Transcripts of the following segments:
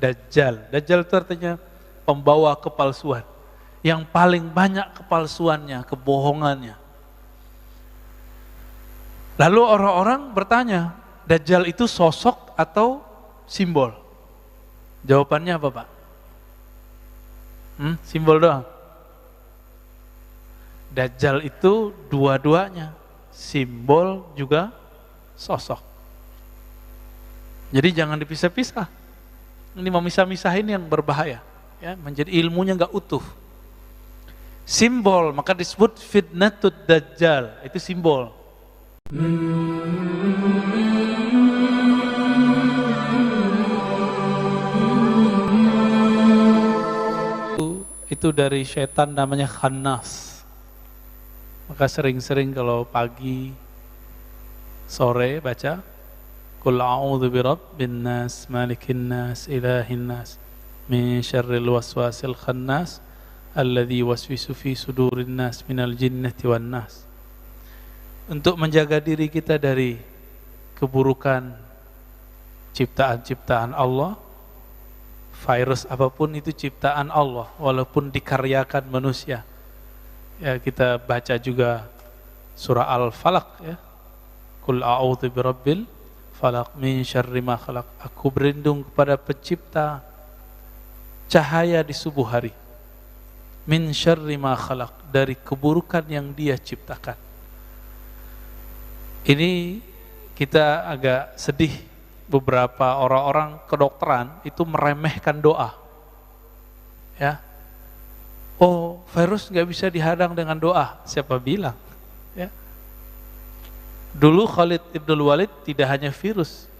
Dajjal. Dajjal itu artinya pembawa kepalsuan. Yang paling banyak kepalsuannya, kebohongannya. Lalu orang-orang bertanya, Dajjal itu sosok atau simbol? Jawabannya apa, Pak? Simbol doang. Dajjal itu dua-duanya, simbol juga sosok. Jadi jangan dipisah-pisah. Ini memisah-misahin yang berbahaya, ya, menjadi ilmunya nggak utuh. Simbol maka disebut fitnatud dajjal, itu simbol. Itu dari setan namanya Khannas. Maka sering-sering kalau pagi, sore baca Qul a'udzu birabbin nas, malikin nas, ilahin nas, min syarril waswasil khannas, alladzi waswisu fi sudurin nas minal jinnati wan nas. Untuk menjaga diri kita dari keburukan ciptaan-ciptaan Allah. Virus apapun itu ciptaan Allah, walaupun dikaryakan manusia. Ya, kita baca juga surah Al-Falaq, ya. Qul a'udzu birabbil falaq min syarri ma khalaq. Aku berlindung kepada pencipta cahaya di subuh hari. Min syarri ma khalaq, dari keburukan yang Dia ciptakan. Ini kita agak sedih. Beberapa orang-orang kedokteran itu meremehkan doa, ya. Oh, virus nggak bisa dihadang dengan doa. Siapa bilang? Ya. Dulu Khalid Ibnul Walid tidak hanya virus,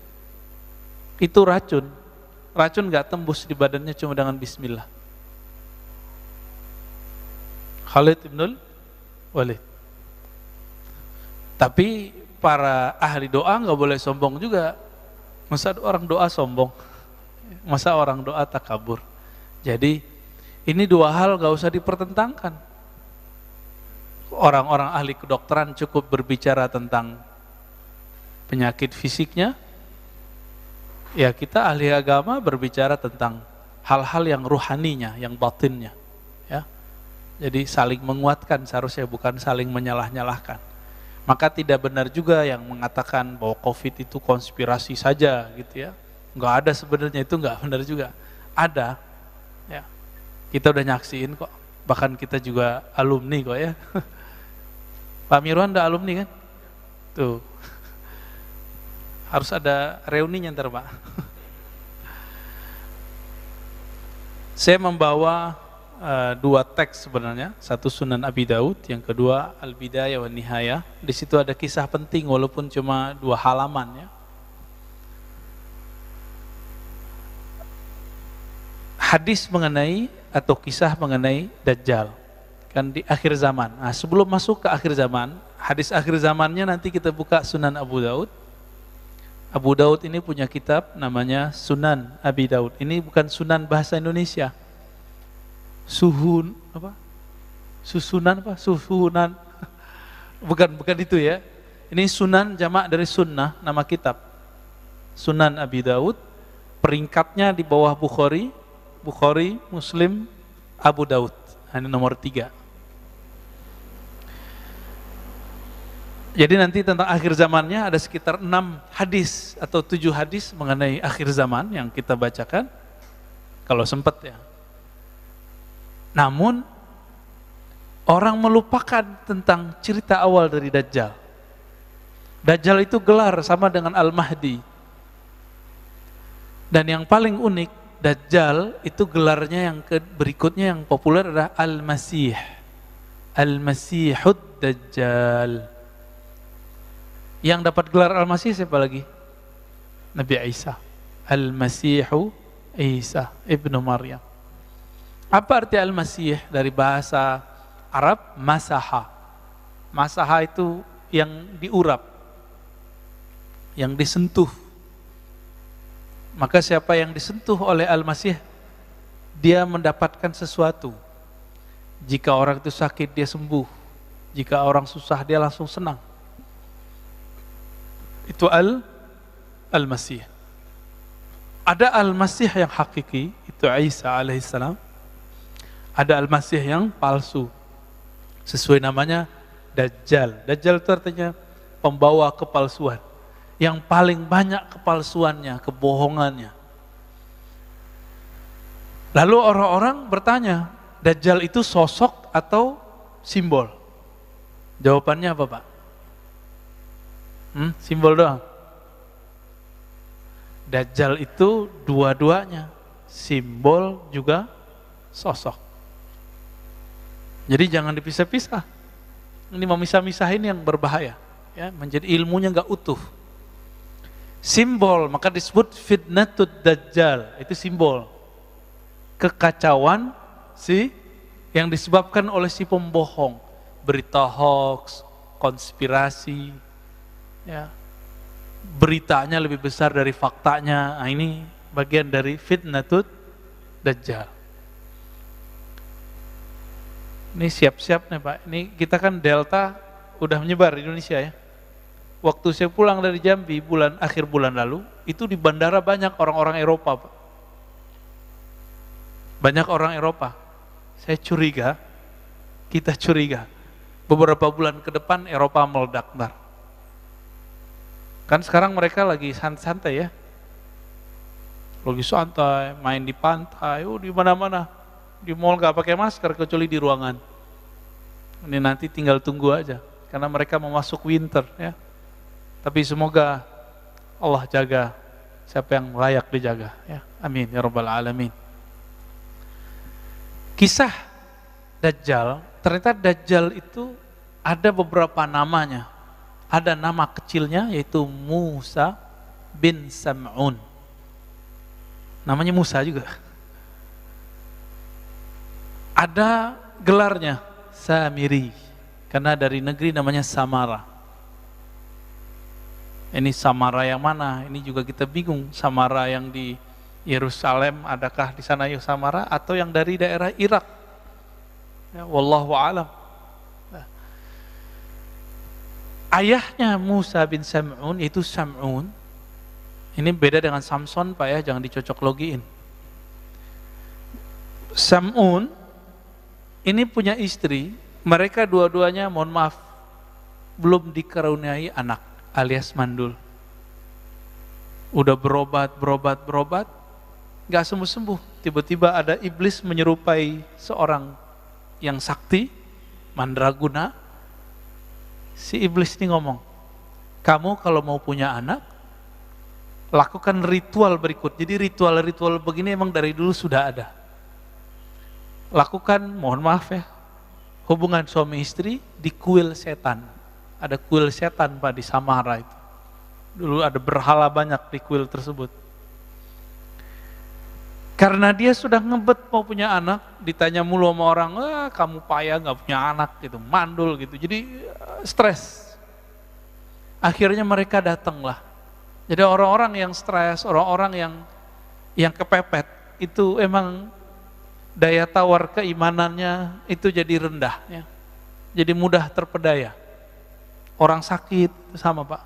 itu racun. Racun nggak tembus di badannya cuma dengan Bismillah. Khalid Ibnul Walid. Tapi para ahli doa nggak boleh sombong juga. Masa orang doa sombong? Masa orang doa takabur? Jadi ini dua hal gak usah dipertentangkan. Orang-orang ahli kedokteran cukup berbicara tentang penyakit fisiknya. Ya, kita ahli agama berbicara tentang hal-hal yang ruhaninya, yang batinnya, ya. Jadi saling menguatkan seharusnya, bukan saling menyalah-nyalahkan. Maka tidak benar juga yang mengatakan bahwa COVID itu konspirasi saja, gitu ya. Nggak ada sebenarnya, itu nggak benar juga. Ada, ya. Kita udah nyaksiin kok. Bahkan kita juga alumni kok, ya. Pak Mirwan udah alumni kan? Tuh. Harus ada reuninya ntar, Pak. Saya membawa dua teks sebenarnya, satu Sunan Abi Daud, yang kedua Al-Bidayah wa Nihayah. Di situ ada kisah penting walaupun cuma 2 halaman, ya. Hadis mengenai atau kisah mengenai Dajjal kan di akhir zaman. Nah, sebelum masuk ke akhir zaman, hadis akhir zamannya nanti kita buka Sunan Abu Daud. Abu Daud ini punya kitab namanya Sunan Abi Daud. Ini bukan Sunan bahasa Indonesia. Susunan apa? Susunan. Bukan itu, ya. Ini Sunan jamak dari sunnah, nama kitab. Sunan Abi Daud, peringkatnya di bawah Bukhari, Muslim, Abu Daud. Ini nomor 3. Jadi nanti tentang akhir zamannya ada sekitar 6 hadis atau 7 hadis mengenai akhir zaman yang kita bacakan kalau sempat, ya. Namun orang melupakan tentang cerita awal dari Dajjal. Dajjal itu gelar sama dengan Al-Mahdi. Dan yang paling unik, Dajjal itu gelarnya yang berikutnya yang populer adalah Al-Masih. Al-Masihud Dajjal. Yang dapat gelar Al-Masih siapa lagi? Nabi Isa. Al-Masihu Isa ibnu Maryam. Apa arti Al-Masih dari bahasa Arab? Masaha. Masaha itu yang diurap, yang disentuh. Maka siapa yang disentuh oleh Al-Masih, dia mendapatkan sesuatu. Jika orang itu sakit, dia sembuh. Jika orang susah, dia langsung senang. Itu Al-Masih. Ada Al-Masih yang hakiki, itu Isa alaihissalam. Ada Al-Masih yang palsu. Sesuai namanya Dajjal. Dajjal itu artinya pembawa kepalsuan. Yang paling banyak kepalsuannya, kebohongannya. Lalu orang-orang bertanya, Dajjal itu sosok atau simbol? Jawabannya apa, Pak? Simbol doang. Dajjal itu dua-duanya, simbol juga sosok. Jadi jangan dipisah-pisah. Ini memisah-misahin yang berbahaya, ya, menjadi ilmunya nggak utuh. Simbol maka disebut fitnatud dajjal, itu simbol kekacauan yang disebabkan oleh si pembohong, berita hoax, konspirasi, ya. Beritanya lebih besar dari faktanya. Nah, ini bagian dari fitnatud dajjal. Ini siap-siap nih Pak. Ini kita kan Delta udah menyebar di Indonesia ya. Waktu saya pulang dari Jambi akhir bulan lalu, itu di bandara banyak orang-orang Eropa Pak. Banyak orang Eropa. Saya curiga, kita curiga, beberapa bulan ke depan Eropa meledak. Kan sekarang mereka lagi santai ya, lagi santai, main di pantai, di mana-mana, di mall nggak pakai masker kecuali di ruangan. Ini nanti tinggal tunggu aja, karena mereka mau masuk winter ya. Tapi semoga Allah jaga siapa yang layak dijaga ya. Amin ya rabbal alamin. Kisah Dajjal, ternyata Dajjal itu ada beberapa namanya. Ada nama kecilnya yaitu Musa bin Sam'un. Namanya Musa juga. Ada gelarnya Samiri, karena dari negeri namanya Samara. Ini Samara yang mana? Ini juga kita bingung. Samara yang di Yerusalem, adakah di sana Samara, atau yang dari daerah Irak? Ya, wallahu a'lam. Ayahnya Musa bin Sam'un itu Sam'un. Ini beda dengan Samson Pak ya, jangan dicocok logiin. Sam'un ini punya istri, mereka dua-duanya mohon maaf belum dikaruniai anak alias mandul. Udah berobat, gak sembuh-sembuh. Tiba-tiba ada iblis menyerupai seorang yang sakti, mandraguna. Si iblis ini ngomong, kamu kalau mau punya anak, lakukan ritual berikut. Jadi ritual-ritual begini emang dari dulu sudah ada. Lakukan, mohon maaf ya, hubungan suami istri di kuil setan. Ada kuil setan Pak di Samara itu. Dulu ada berhala banyak di kuil tersebut. Karena dia sudah ngebet mau punya anak, ditanya mulu sama orang, kamu payah gak punya anak gitu, mandul gitu. Jadi stres. Akhirnya mereka datanglah. Jadi orang-orang yang stres, orang-orang yang kepepet, itu emang daya tawar keimanannya itu jadi rendah. Ya. Jadi mudah terpedaya. Orang sakit sama Pak.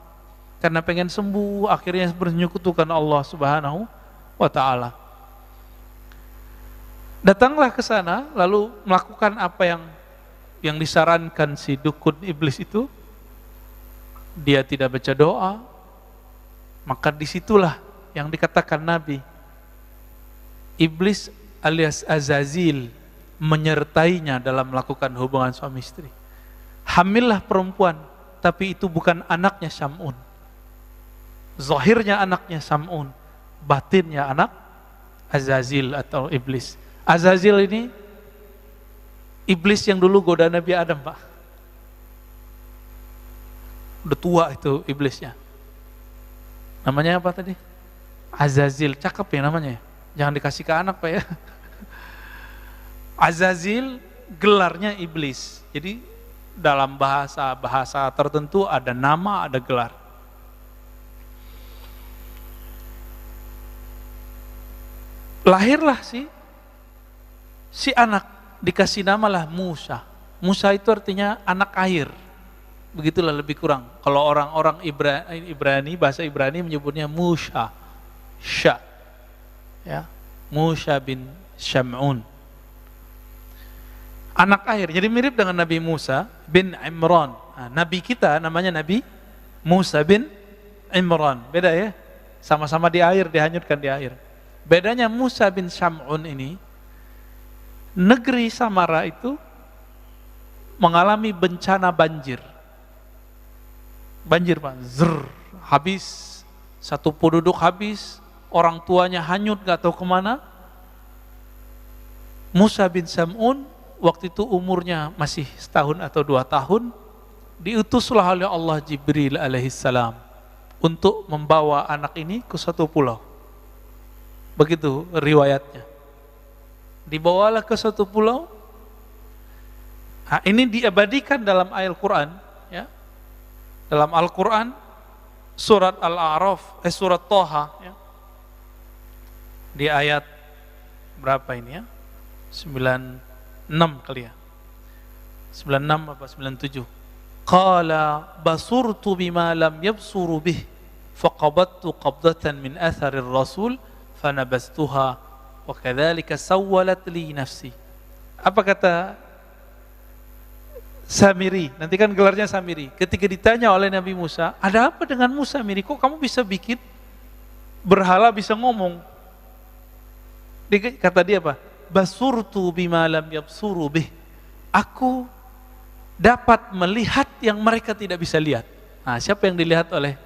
Karena pengen sembuh, akhirnya bernyekutukan Allah Subhanahu wa Ta'ala. Datanglah ke sana, lalu melakukan apa yang disarankan si dukun iblis itu. Dia tidak baca doa, maka disitulah yang dikatakan Nabi. Iblis alias Azazil menyertainya dalam melakukan hubungan suami istri. Hamillah perempuan, tapi itu bukan anaknya Sam'un. Zahirnya anaknya Sam'un, batinnya anak Azazil atau iblis. Azazil ini iblis yang dulu goda Nabi Adam Pak. Udah tua itu iblisnya. Namanya apa tadi? Azazil, cakep ya namanya. Jangan dikasih ke anak Pak ya. Azazil gelarnya iblis. Jadi dalam bahasa tertentu ada nama, ada gelar. Lahirlah si anak, dikasih namalah Musa. Musa itu artinya anak air. Begitulah lebih kurang. Kalau orang-orang Ibrani, bahasa Ibrani menyebutnya Musa. Sya. Ya, Musa bin Syam'un. Anak air, jadi mirip dengan Nabi Musa bin Imran. Nah, Nabi kita namanya Nabi Musa bin Imran. Beda ya? Sama-sama di air, dihanyutkan di air. Bedanya Musa bin Syam'un ini, negeri Samara itu mengalami bencana banjir. Banjir Pak, habis, satu penduduk habis, orang tuanya hanyut gak tahu kemana. Musa bin Syam'un waktu itu umurnya masih setahun atau 2 tahun, diutuslah oleh Allah Jibril alaihissalam untuk membawa anak ini ke suatu pulau. Begitu riwayatnya. Dibawalah ke suatu pulau. Nah, ini diabadikan dalam ayat Al-Quran, ya. Dalam Al-Quran surat Al-A'raf, surat Toha, ya. Di ayat berapa ini ya? 96 kali ya. 96 apa 97. Qala basurtu bima lam yabsuru bih faqabattu qabdatan min atharir rasul fanabastuha wa kadzalika sawwalat li nafsi. Apa kata Samiri? Nanti kan gelarnya Samiri. Ketika ditanya oleh Nabi Musa, ada apa dengan Musa Samiri? Kok kamu bisa bikin berhala bisa ngomong? Kata dia apa? Basurtu bima lam yabsuru bih. Aku dapat melihat yang mereka tidak bisa lihat. Nah, siapa yang dilihat oleh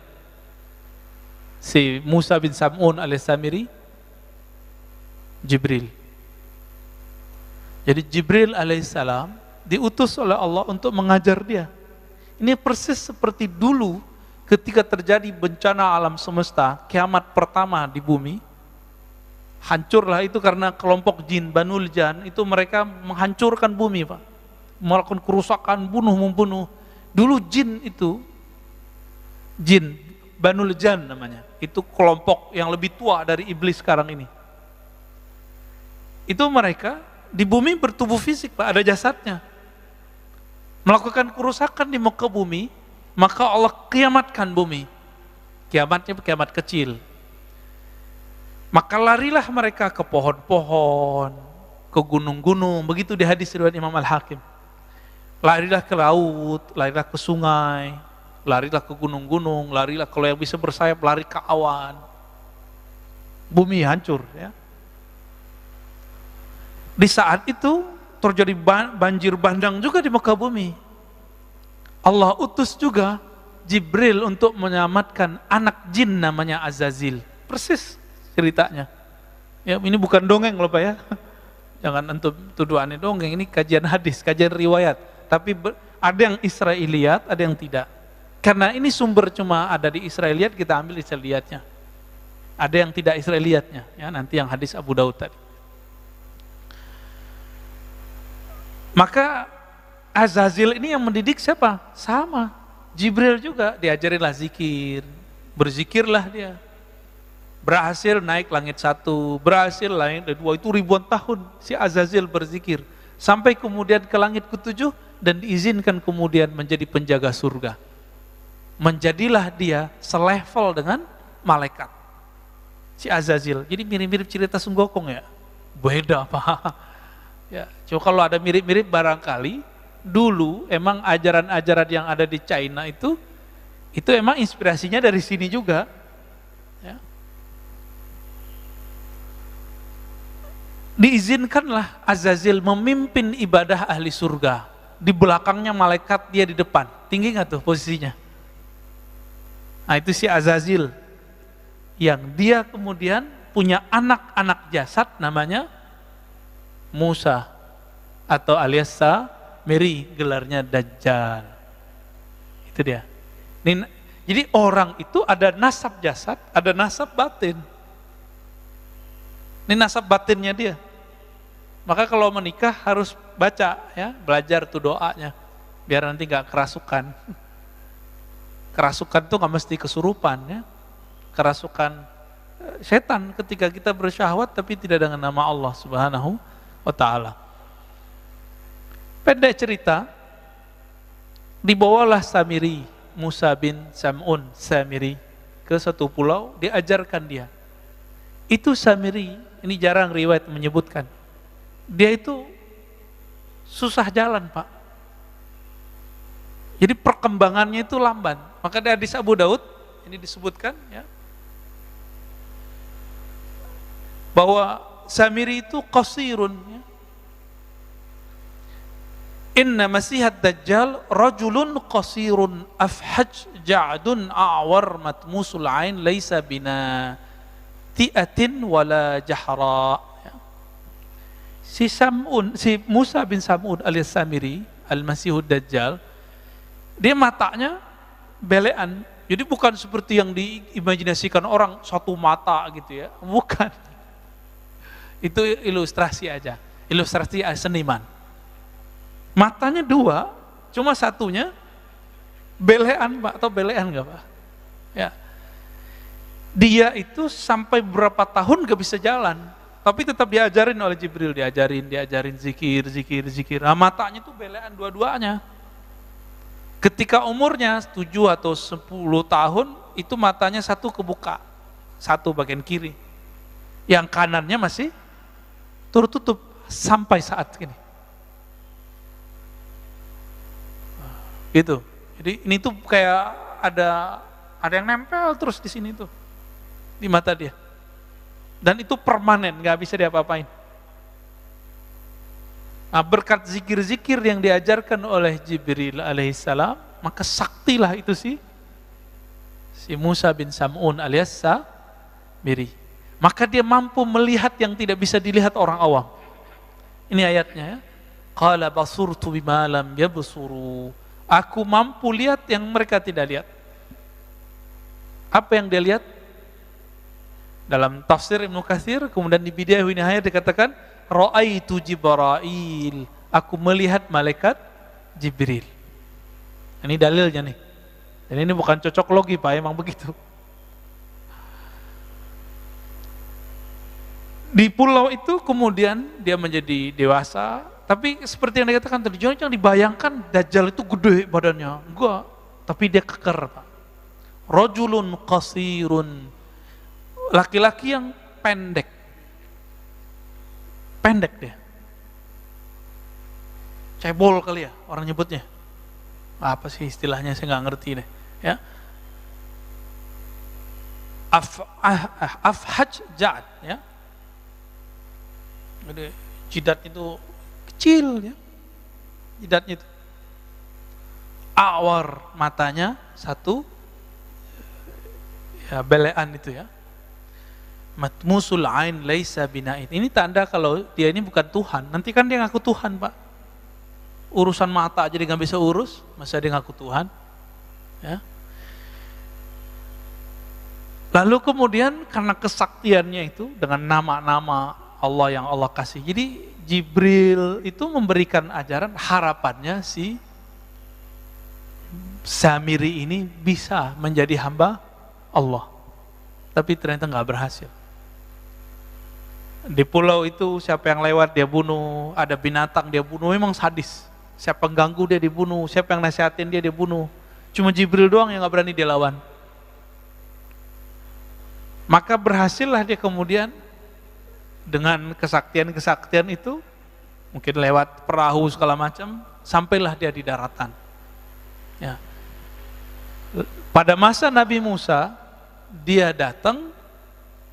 si Musa bin Sam'un alias Samiri? Jibril. Jadi Jibril alaihissalam diutus oleh Allah untuk mengajar dia. Ini persis seperti dulu ketika terjadi bencana alam semesta, kiamat pertama di bumi. Hancurlah itu karena kelompok jin Banul Jan, itu mereka menghancurkan bumi Pak, melakukan kerusakan, bunuh-membunuh. Dulu jin itu, jin Banul Jan namanya, itu kelompok yang lebih tua dari iblis sekarang ini. Itu mereka di bumi bertubuh fisik Pak, ada jasadnya, melakukan kerusakan di muka bumi. Maka Allah kiamatkan bumi. Kiamatnya kiamat kecil. Maka larilah mereka ke pohon-pohon, ke gunung-gunung, begitu di hadis riwayat Imam Al-Hakim. Larilah ke laut, larilah ke sungai, larilah ke gunung-gunung, larilah kalau yang bisa bersayap, lari ke awan. Bumi hancur ya. Di saat itu terjadi banjir bandang juga di muka bumi. Allah utus juga Jibril untuk menyelamatkan anak jin namanya Azazil. Persis ceritanya. Ya, ini bukan dongeng loh Pak ya. Jangan antum tuduhannya dongeng, ini kajian hadis, kajian riwayat. Tapi ada yang Israiliyat, ada yang tidak. Karena ini sumber cuma ada di Israiliyat, kita ambil Israiliyatnya. Ada yang tidak Israiliyatnya, ya nanti yang hadis Abu Daud tadi. Maka Azazil ini yang mendidik siapa? Sama. Jibril juga diajarinlah zikir, berzikirlah dia. Berhasil naik langit 1, berhasil langit 2, itu ribuan tahun si Azazil berzikir. Sampai kemudian ke langit ke-7 dan diizinkan kemudian menjadi penjaga surga. Menjadilah dia selevel dengan malaikat. Si Azazil. Jadi mirip-mirip cerita Sunggokong ya. Beda Pak. Ya, coba kalau ada mirip-mirip barangkali dulu emang ajaran-ajaran yang ada di China itu emang inspirasinya dari sini juga. Ya. Diizinkanlah Azazil memimpin ibadah ahli surga. Di belakangnya malaikat, dia di depan. Tinggi nggak tuh posisinya? Nah itu si Azazil. Yang dia kemudian punya anak-anak jasad namanya Musa. Atau alias Samiri, gelarnya Dajjal. Itu dia. Jadi orang itu ada nasab jasad, ada nasab batin. Ini nasab batinnya dia. Maka kalau menikah harus baca ya, belajar tuh doanya biar nanti nggak kerasukan. Kerasukan tuh nggak mesti kesurupan ya. Kerasukan setan ketika kita bersyahwat tapi tidak dengan nama Allah Subhanahu wa taala. Pendek cerita, dibawalah Samiri, Musa bin Sam'un Samiri ke satu pulau, diajarkan dia. Itu Samiri ini jarang riwayat menyebutkan. Dia itu susah jalan, Pak. Jadi perkembangannya itu lamban. Maka di hadis Abu Daud ini disebutkan ya, bahwa Samiri itu qasirun ya. Inna masihat dajjal rajulun qasirun afhaj ja'dun a'war matmusul ain laisa bina ti'atin wala jahra ya. Si Musa bin Sam'un alias Samiri al-Masihud Dajjal, dia matanya belean. Jadi bukan seperti yang diimajinasikan orang satu mata gitu ya, bukan. Itu ilustrasi aja, ilustrasi seniman. Matanya dua, cuma satunya belean, Pak, atau belean enggak, Pak? Ya. Dia itu sampai berapa tahun gak bisa jalan, tapi tetap diajarin oleh Jibril, diajarin zikir. Nah, matanya tuh belean dua-duanya. Ketika umurnya 7 atau 10 tahun, itu matanya satu kebuka, satu bagian kiri. Yang kanannya masih tertutup sampai saat ini. Gitu. Jadi ini tuh kayak ada yang nempel terus di sini tuh, di mata dia. Dan itu permanen, nggak bisa diapa-apain. Nah, berkat zikir-zikir yang diajarkan oleh Jibril alaihissalam, maka saktilah itu si Musa bin Sam'un alias Samiri. Maka dia mampu melihat yang tidak bisa dilihat orang awam. Ini ayatnya ya. Qala basurtu bima lam yabsuru. Aku mampu lihat yang mereka tidak lihat. Apa yang dia lihat? Dalam tafsir Ibnu Katsir, kemudian di Bidayah wa Nihayah dikatakan, Ra'aitu Jibril. Aku melihat malaikat Jibril. Ini dalilnya nih. Dan ini bukan cocok logi, Pak, emang begitu. Di pulau itu kemudian dia menjadi dewasa, tapi seperti yang dikatakan tadi, jangan dibayangkan Dajjal itu gede badannya. Enggak, tapi dia keker, Pak. Rajulun qasirun. Laki-laki yang pendek. Pendek dia. Cebol kali ya orang nyebutnya. Apa sih istilahnya, saya nggak ngerti deh. Ya. Afhaj ja'ad ya. Jadi jidat itu kecil ya. Jidatnya itu. Awar, matanya satu. Ya, belean itu ya. Matmusul ain laisa bina'in. Ini tanda kalau dia ini bukan Tuhan. Nanti kan dia ngaku Tuhan, Pak. Urusan mata aja dia nggak bisa urus, masa dia ngaku Tuhan? Ya. Lalu kemudian karena kesaktiannya itu dengan nama-nama Allah yang Allah kasih. Jadi Jibril itu memberikan ajaran, harapannya si Samiri ini bisa menjadi hamba Allah. Tapi ternyata nggak berhasil. Di pulau itu siapa yang lewat dia bunuh, ada binatang dia bunuh, memang sadis. Siapa yang ganggu dia dibunuh, siapa yang nasihatin dia dibunuh. Cuma Jibril doang yang gak berani dia lawan. Maka berhasillah dia kemudian dengan kesaktian itu, mungkin lewat perahu segala macam, sampailah dia di daratan. Ya. Pada masa Nabi Musa, dia datang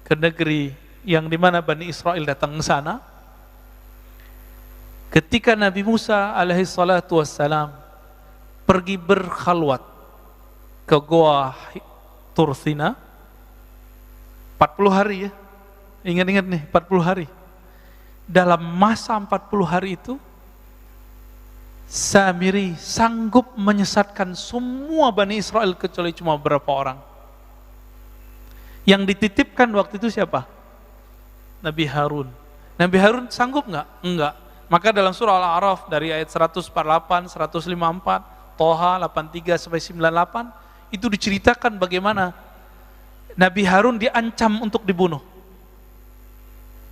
ke negeri yang dimana Bani Israel datang ke sana. Ketika Nabi Musa alaihi salatu wassalam pergi berkhalwat ke Goa Tursina 40 hari ya. Ingat-ingat nih 40 hari. Dalam masa 40 hari itu Samiri sanggup menyesatkan semua Bani Israel kecuali cuma beberapa orang. Yang dititipkan waktu itu siapa? Nabi Harun. Nabi Harun sanggup nggak? Enggak. Maka dalam surah Al-A'raf dari ayat 148, 154, Toha 83 sampai 98 itu diceritakan bagaimana Nabi Harun diancam untuk dibunuh.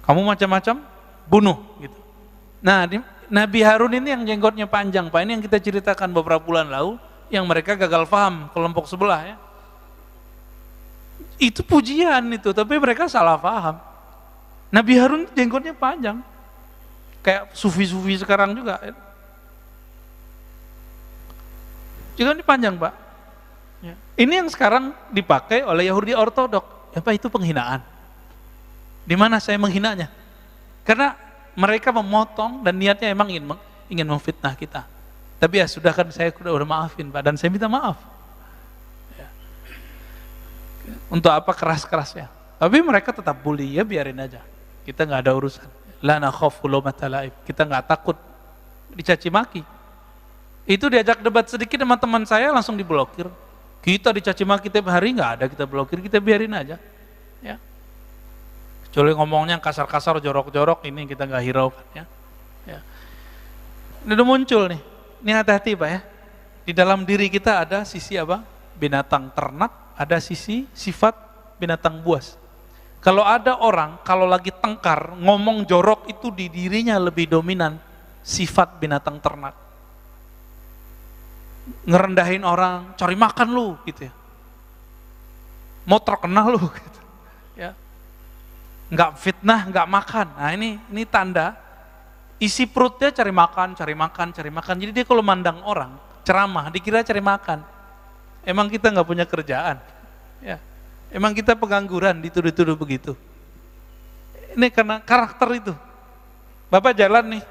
Kamu macam-macam bunuh gitu. Nah, Nabi Harun ini yang jenggotnya panjang, Pak. Ini yang kita ceritakan beberapa bulan lalu, yang mereka gagal paham kelompok sebelah ya. Itu pujian itu, tapi mereka salah paham. Nabi Harun jenggotnya panjang, kayak sufi-sufi sekarang juga. Jenggotnya panjang, Pak. Ya. Ini yang sekarang dipakai oleh Yahudi Ortodok. Ya, Pak, itu penghinaan. Di mana saya menghinanya? Karena mereka memotong dan niatnya emang ingin memfitnah kita. Tapi ya sudah, kan saya udah maafin, Pak, dan saya minta maaf. Ya. Untuk apa keras-kerasnya? Tapi mereka tetap bully, ya biarin aja. Kita nggak ada urusan. La nakhafu laumata laim. Kita nggak takut dicaci maki. Itu diajak debat sedikit sama teman saya langsung diblokir. Kita dicaci maki tiap hari, nggak ada kita blokir, kita biarin aja. Ya. Kecuali ngomongnya kasar-kasar, jorok-jorok, ini kita nggak hiraukan. Ya. Ya. Ini udah muncul nih. Ini hati-hati, Pak, ya. Di dalam diri kita ada sisi apa? Binatang ternak, ada sisi sifat binatang buas. Kalau ada orang, kalau lagi tengkar, ngomong jorok itu di dirinya lebih dominan sifat binatang ternak. Ngerendahin orang, cari makan lu, gitu ya. Mau terkenal lu, gitu. Ya. Nggak fitnah, nggak makan. Nah ini tanda isi perutnya cari makan, cari makan, cari makan. Jadi dia kalau mandang orang, ceramah, dikira cari makan. Emang kita nggak punya kerjaan. Ya. Emang kita pengangguran, dituduh-tuduh begitu. Ini karena karakter itu. Bapak jalan nih,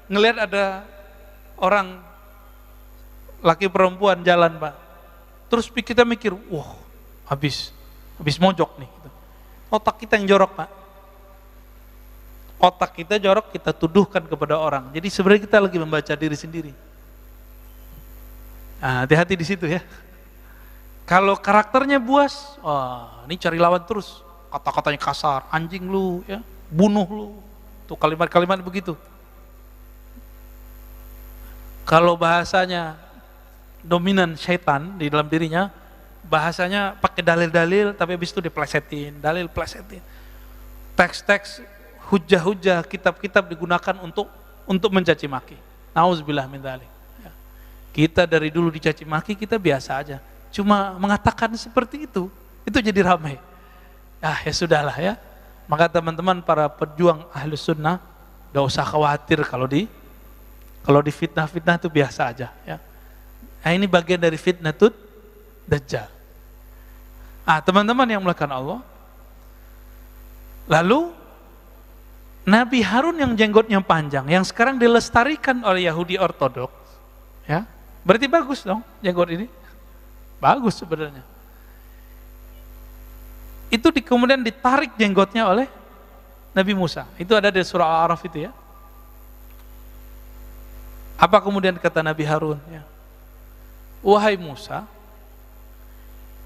ngelihat ada orang laki perempuan jalan, Pak. Terus kita mikir, wah, habis mojok nih. Otak kita yang jorok, Pak. Otak kita jorok, kita tuduhkan kepada orang. Jadi sebenarnya kita lagi membaca diri sendiri. Nah, hati-hati di situ ya. Kalau karakternya buas, wah, ini cari lawan terus. Kata-katanya kasar, anjing lu, ya, bunuh lu. Tuh kalimat-kalimat begitu. Kalau bahasanya dominan syaitan di dalam dirinya, bahasanya pakai dalil-dalil, tapi habis itu diplesetin, dalil plesetin. Teks-teks, hujah-hujah, kitab-kitab digunakan untuk mencaci maki. Nauzubillah min dzalik. Ya. Kita dari dulu dicaci maki, kita biasa aja. Cuma mengatakan seperti itu jadi ramai. Ya sudahlah ya. Maka teman-teman para pejuang Ahlus Sunnah, gak usah khawatir kalau di fitnah-fitnah itu biasa aja. Ya. Nah, ini bagian dari fitnatut Dajjal. Teman-teman yang melakukan Allah. Lalu Nabi Harun yang jenggotnya panjang, yang sekarang dilestarikan oleh Yahudi Ortodoks, ya, berarti bagus dong jenggot ini, bagus sebenarnya. Itu kemudian ditarik jenggotnya oleh Nabi Musa. Itu ada di surah Al-A'raf itu ya. Apa kemudian kata Nabi Harun? Ya. Wahai Musa,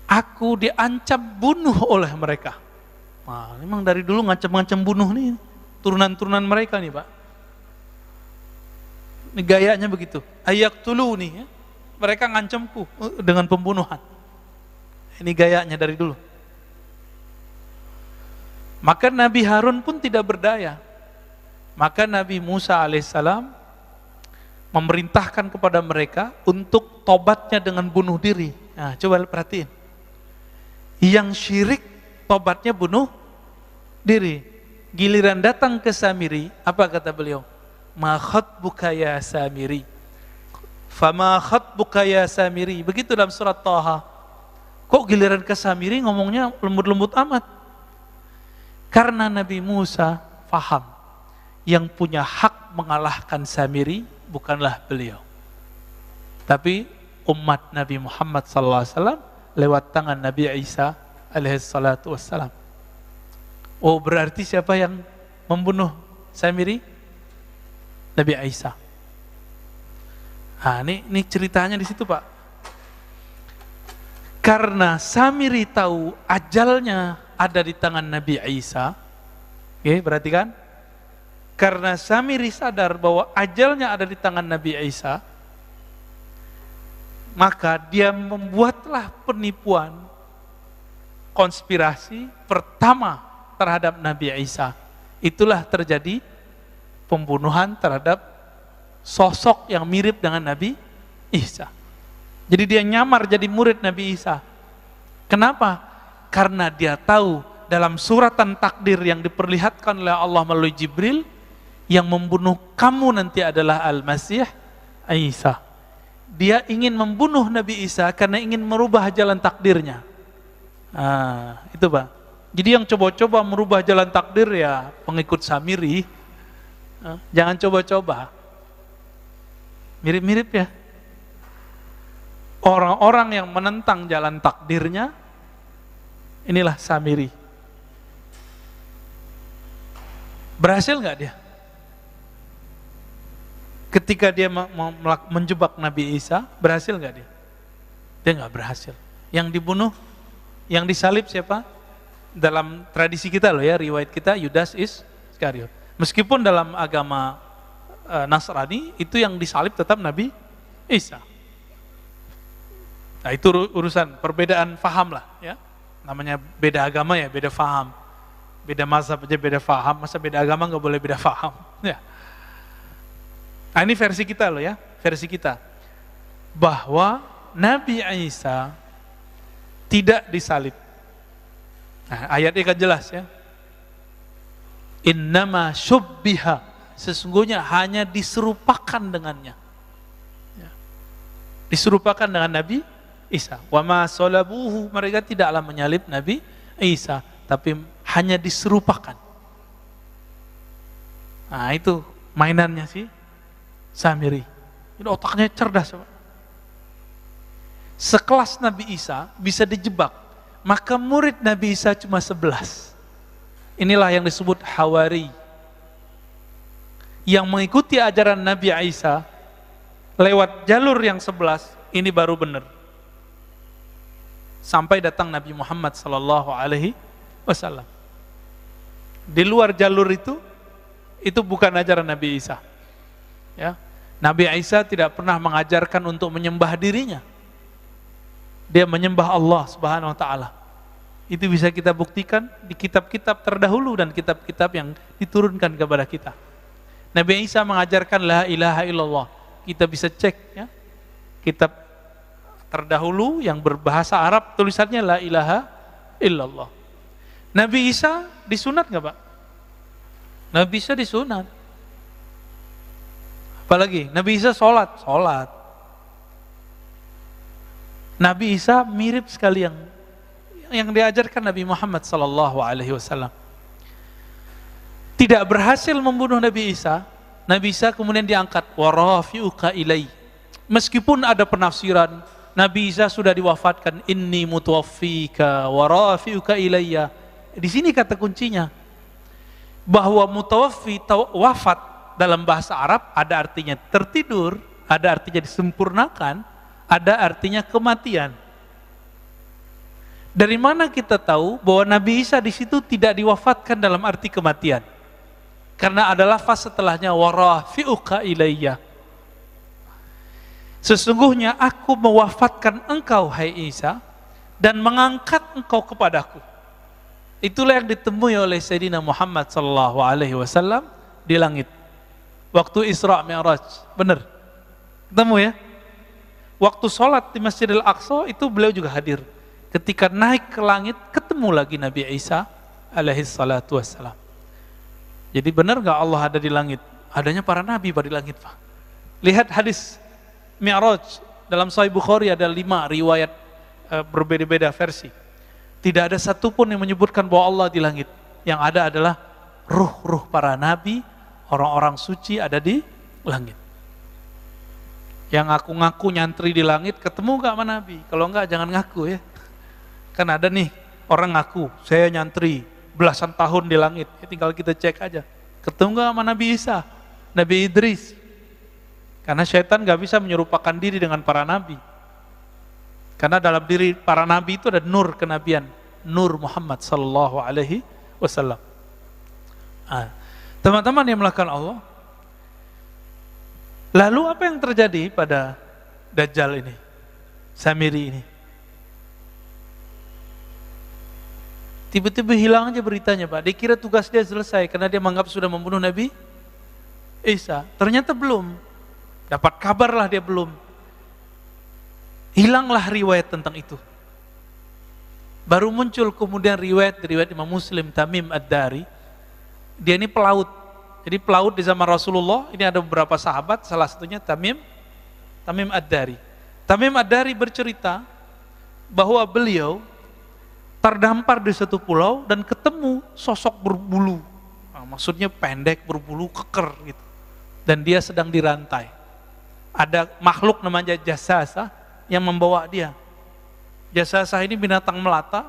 aku diancam bunuh oleh mereka. Nah, memang dari dulu ngancam-ngancam bunuh nih, turunan-turunan mereka nih, Pak. Ini gayanya begitu. Ayaktulu nih, ya. Mereka ngancamku dengan pembunuhan. Ini gayanya dari dulu. Maka Nabi Harun pun tidak berdaya. Maka Nabi Musa alaihissalam memerintahkan kepada mereka untuk tobatnya dengan bunuh diri. Nah, coba perhatiin. Yang syirik tobatnya bunuh diri. Giliran datang ke Samiri, apa kata beliau? Ma khatbuka ya Samiri. Fama khatbuka ya Samiri. Begitu dalam surat Thaha. Kok giliran ke Samiri ngomongnya lembut-lembut amat? Karena Nabi Musa faham yang punya hak mengalahkan Samiri bukanlah beliau, tapi umat Nabi Muhammad SAW lewat tangan Nabi Isa alaihissalatu wassalam. Oh, berarti siapa yang membunuh Samiri? Nabi Isa. Nah, ini ceritanya di situ, Pak. Karena Samiri tahu ajalnya ada di tangan Nabi Isa. Oke, berarti kan? Karena Samiri sadar bahwa ajalnya ada di tangan Nabi Isa, maka dia membuatlah penipuan, konspirasi pertama terhadap Nabi Isa. Itulah terjadi pembunuhan terhadap sosok yang mirip dengan Nabi Isa. Jadi dia nyamar jadi murid Nabi Isa. Kenapa? Karena dia tahu dalam suratan takdir yang diperlihatkan oleh Allah melalui Jibril, yang membunuh kamu nanti adalah Al-Masih Isa. Dia ingin membunuh Nabi Isa karena ingin merubah jalan takdirnya. Itu Pak. Jadi yang coba-coba merubah jalan takdir ya pengikut Samiri. Jangan coba-coba. Mirip-mirip ya. Orang-orang yang menentang jalan takdirnya, inilah Samiri. Berhasil nggak dia? Ketika dia menjebak Nabi Isa, berhasil nggak dia? Dia nggak berhasil. Yang dibunuh, yang disalib siapa? Dalam tradisi kita loh ya, riwayat kita, Yudas Iskariot. Meskipun dalam agama Nasrani, itu yang disalib tetap Nabi Isa. Nah itu urusan perbedaan faham lah ya. Namanya beda agama ya, beda faham. Beda mazhab aja beda faham, masa beda agama nggak boleh beda faham ya. Nah ini versi kita loh ya, versi kita. Bahwa Nabi Isa tidak disalib. Nah, ayatnya kan jelas ya. Innama syubbiha, sesungguhnya hanya diserupakan dengannya. Ya. Diserupakan dengan Nabi Isa. Wa ma salabuhu, mereka tidaklah menyalib Nabi Isa, tapi hanya diserupakan. Nah itu mainannya sih Samiri. Ini otaknya cerdas. Sekelas Nabi Isa bisa dijebak, maka murid Nabi Isa cuma 11. Inilah yang disebut Hawari. Yang mengikuti ajaran Nabi Isa lewat jalur yang 11, ini baru benar. Sampai datang Nabi Muhammad SAW. Di luar jalur itu bukan ajaran Nabi Isa. Ya. Nabi Isa tidak pernah mengajarkan untuk menyembah dirinya. Dia menyembah Allah Subhanahu wa taala. Itu bisa kita buktikan di kitab-kitab terdahulu dan kitab-kitab yang diturunkan kepada kita. Nabi Isa mengajarkan la ilaha illallah. Kita bisa cek ya. Kitab terdahulu yang berbahasa Arab tulisannya la ilaha illallah. Nabi Isa disunat nggak Pak? Nabi Isa disunat. Apalagi Nabi Isa sholat. Nabi Isa mirip sekali yang diajarkan Nabi Muhammad SAW. Tidak berhasil membunuh Nabi Isa. Nabi Isa kemudian diangkat. Wa rafi'uka ilai. Meskipun ada penafsiran Nabi Isa sudah diwafatkan, inni mutawaffika wa rafi'uka ilayya. Di sini kata kuncinya bahwa mutawaffi, wafat dalam bahasa Arab ada artinya tertidur, ada artinya disempurnakan, ada artinya kematian. Dari mana kita tahu bahwa Nabi Isa di situ tidak diwafatkan dalam arti kematian? Karena ada lafaz setelahnya wa rafi'uka ilayya. Sesungguhnya aku mewafatkan engkau hai Isa dan mengangkat engkau kepadaku. Itulah yang ditemui oleh Sayyidina Muhammad SAW di langit. Waktu Isra Mi'raj, benar. Ketemu ya? Waktu sholat di Masjidil Aqsa itu beliau juga hadir. Ketika naik ke langit, ketemu lagi Nabi Isa alaihi salatu wassalam. Jadi benar gak Allah ada di langit? Adanya para nabi pada di langit Pak. Lihat hadis Mi'raj, dalam Sahih Bukhari ada 5 riwayat berbeda-beda versi. Tidak ada satupun yang menyebutkan bahwa Allah di langit. Yang ada adalah ruh-ruh para nabi, orang-orang suci ada di langit. Yang ngaku-ngaku nyantri di langit, ketemu gak sama Nabi? Kalau enggak jangan ngaku ya. Kan ada nih orang ngaku, saya nyantri belasan tahun di langit. Ya, tinggal kita cek aja. Ketemu gak sama Nabi Isa? Nabi Idris? Karena syaitan gak bisa menyerupakan diri dengan para nabi. Karena dalam diri para nabi itu ada nur kenabian, nur Muhammad sallallahu alaihi wasallam. Teman-teman yang melakukan Allah, lalu apa yang terjadi pada Dajjal ini, Samiri ini? Tiba-tiba hilang aja beritanya Pak. Dia kira tugas dia selesai karena dia menganggap sudah membunuh Nabi Isa. Ternyata belum. Dapat kabar lah dia belum. Hilanglah riwayat tentang itu. Baru muncul kemudian riwayat Imam Muslim, Tamim Ad-Dari. Dia ini pelaut. Jadi pelaut di zaman Rasulullah, ini ada beberapa sahabat, salah satunya Tamim Ad-Dari. Tamim Ad-Dari bercerita bahwa beliau terdampar di satu pulau dan ketemu sosok berbulu. Nah, maksudnya pendek, berbulu, keker gitu. Dan dia sedang dirantai. Ada makhluk namanya Jasasah yang membawa dia. Jasasah ini binatang melata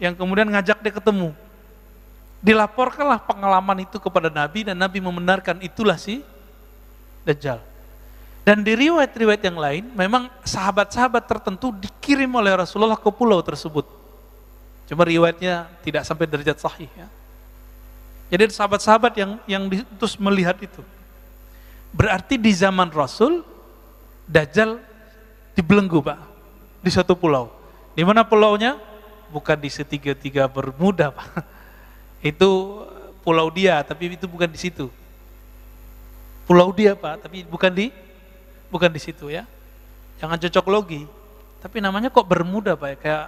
yang kemudian ngajak dia ketemu. Dilaporkanlah pengalaman itu kepada Nabi dan Nabi membenarkan itulah si Dajjal. Dan di riwayat-riwayat yang lain, memang sahabat-sahabat tertentu dikirim oleh Rasulullah ke pulau tersebut. Cuma riwayatnya tidak sampai derajat sahih. Ya. Jadi sahabat-sahabat yang terus melihat itu. Berarti di zaman Rasul, Dajjal dibelenggu Pak, di satu pulau. Di mana pulaunya? Bukan di segitiga Bermuda Pak. Itu pulau dia, tapi itu bukan di situ. Pulau dia Pak, tapi bukan di situ ya. Jangan cocok logi. Tapi namanya kok Bermuda Pak ya,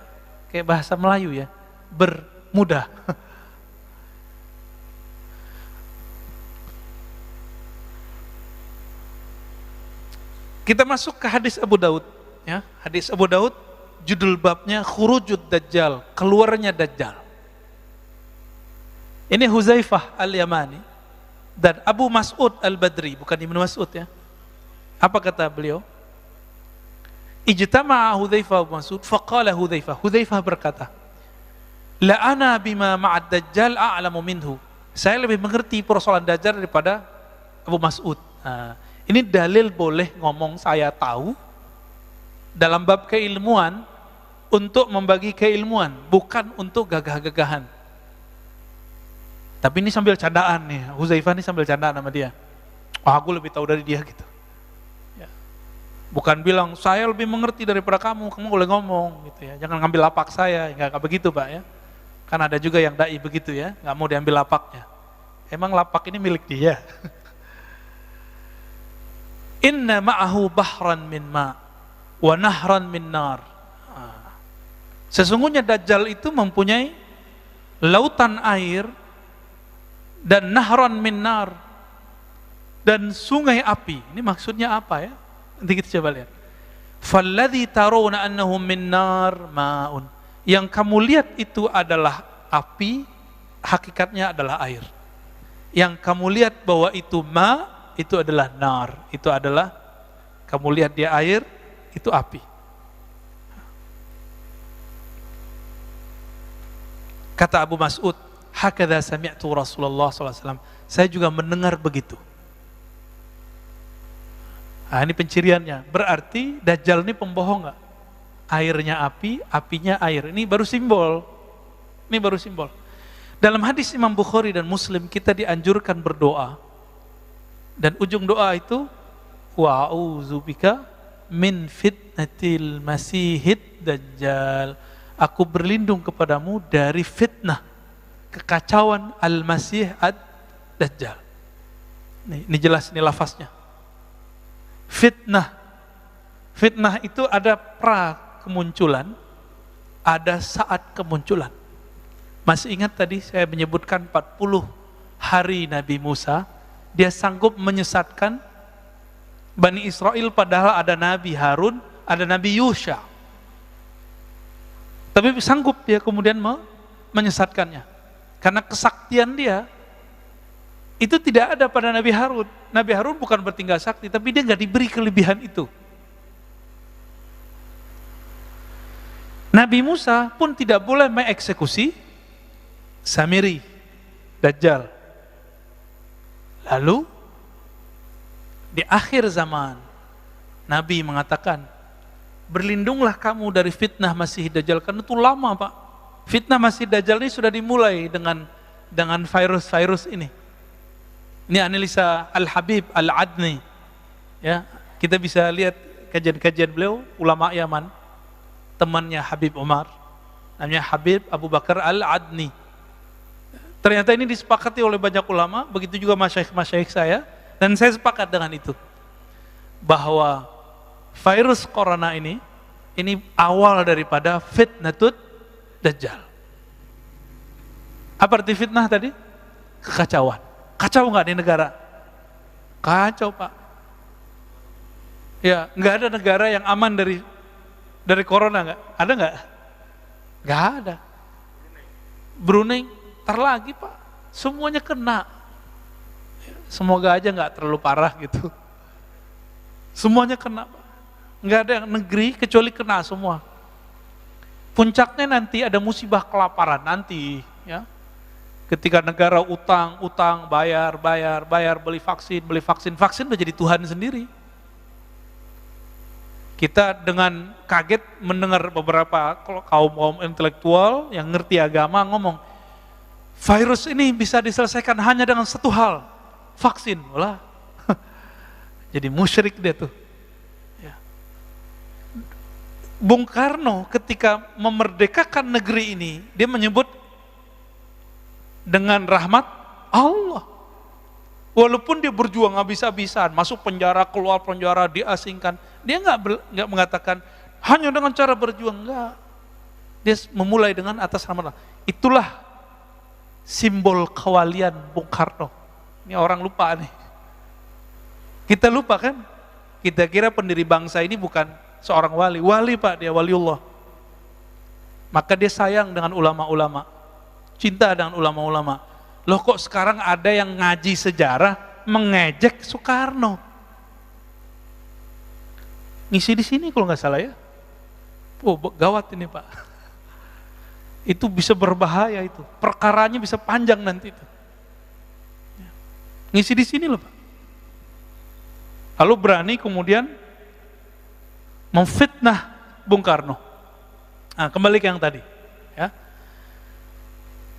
kayak bahasa Melayu ya, bermudah. Kita masuk ke hadis Abu Daud ya. Hadis Abu Daud judul babnya Khurujud Dajjal, keluarnya Dajjal. Ini Huzaifah Al-Yamani dan Abu Mas'ud Al-Badri, bukan Ibnu Mas'ud ya. Apa kata beliau? Ijtama'a Hudzaifah wa Mas'ud faqala Hudzaifah berkata, la ana bima ma'ad Dajjal a'lamu minhu. Saya lebih mengerti persoalan Dajjal daripada Abu Mas'ud. Nah, ini dalil boleh ngomong saya tahu dalam bab keilmuan untuk membagi keilmuan, bukan untuk gagah-gagahan. Tapi ini sambil candaan nih, Hudzaifah ini sambil candaan sama dia. Aku lebih tahu dari dia gitu. Bukan bilang, saya lebih mengerti daripada kamu boleh ngomong gitu ya. Jangan ngambil lapak saya, enggak begitu Pak ya. Kan ada juga yang dai begitu ya, enggak mau diambil lapaknya. Emang lapak ini milik dia. Inna ma'ahu bahran min ma' wa nahran min nar. Sesungguhnya Dajjal itu mempunyai lautan air dan nahran min nar dan sungai api. Ini maksudnya apa ya? Nanti kita coba lihat. Falladzi tarawna annahu min nar ma'un. Yang kamu lihat itu adalah api, hakikatnya adalah air. Yang kamu lihat bahwa itu ma, itu adalah nar. Itu adalah kamu lihat dia air, itu api. Kata Abu Mas'ud, hakadza sami'tu Rasulullah SAW. Saya juga mendengar begitu. Nah, ini penciriannya. Berarti Dajjal ini pembohong nggak? Airnya api, apinya air. Ini baru simbol. Ini baru simbol. Dalam hadis Imam Bukhari dan Muslim kita dianjurkan berdoa. Dan ujung doa itu wa'udzubika min fitnatil masihid dajjal. Aku berlindung kepadamu dari fitnah kekacauan al-masih ad-dajjal. Ini jelas, ini lafaznya. Fitnah itu ada pra kemunculan, ada saat kemunculan. Masih ingat tadi saya menyebutkan 40 hari Nabi Musa, dia sanggup menyesatkan Bani Israel padahal ada Nabi Harun, ada Nabi Yusha. Tapi sanggup dia kemudian menyesatkannya. Karena kesaktian dia itu tidak ada pada Nabi Harun. Nabi Harun bukan bertinggal sakti, tapi dia nggak diberi kelebihan itu. Nabi Musa pun tidak boleh mengeksekusi Samiri, Dajjal. Lalu di akhir zaman Nabi mengatakan, berlindunglah kamu dari fitnah Masih Dajjal, karena itu lama Pak. Fitnah Masih Dajjal ini sudah dimulai dengan virus-virus ini. Ini analisa Al-Habib Al-Adni. Ya, kita bisa lihat kajian-kajian beliau, ulama Yaman, temannya Habib Umar, namanya Habib Abu Bakar Al-Adni. Ternyata ini disepakati oleh banyak ulama, begitu juga masyaikh-masyaikh saya, dan saya sepakat dengan itu. Bahwa virus corona ini awal daripada fitnatut Dajjal. Apa arti fitnah tadi? Kekacauan. Kacau nggak di negara? Kacau, Pak. Ya, nggak ada negara yang aman dari corona, nggak? Ada nggak? Nggak ada. Brunei, tar lagi, Pak. Semuanya kena. Semoga aja nggak terlalu parah gitu. Semuanya kena, Pak. Nggak ada negeri kecuali kena semua. Puncaknya nanti ada musibah kelaparan nanti, ya. Ketika negara utang, bayar, beli vaksin udah jadi Tuhan sendiri. Kita dengan kaget mendengar beberapa kaum intelektual yang ngerti agama ngomong, virus ini bisa diselesaikan hanya dengan satu hal, vaksin. Walah, jadi musyrik dia tuh. Ya. Bung Karno ketika memerdekakan negeri ini, dia menyebut dengan rahmat Allah. Walaupun dia berjuang habis-habisan, masuk penjara, keluar penjara, diasingkan, dia nggak mengatakan hanya dengan cara berjuang, enggak. Dia memulai dengan atas nama Allah. Itulah simbol kewalian Bung Karno. Ini orang lupa nih. Kita lupa kan? Kita kira pendiri bangsa ini bukan seorang wali. Wali, Pak, dia waliullah. Maka dia sayang dengan ulama-ulama. Cinta dengan ulama-ulama. Loh kok sekarang ada yang ngaji sejarah mengejek Soekarno? Ngisi di sini kalau nggak salah ya. Oh, gawat ini, Pak. Itu bisa berbahaya itu. Perkaranya bisa panjang nanti itu. Ngisi di sini loh, Pak. Lalu berani kemudian memfitnah Bung Karno. Nah, kembali ke yang tadi, ya.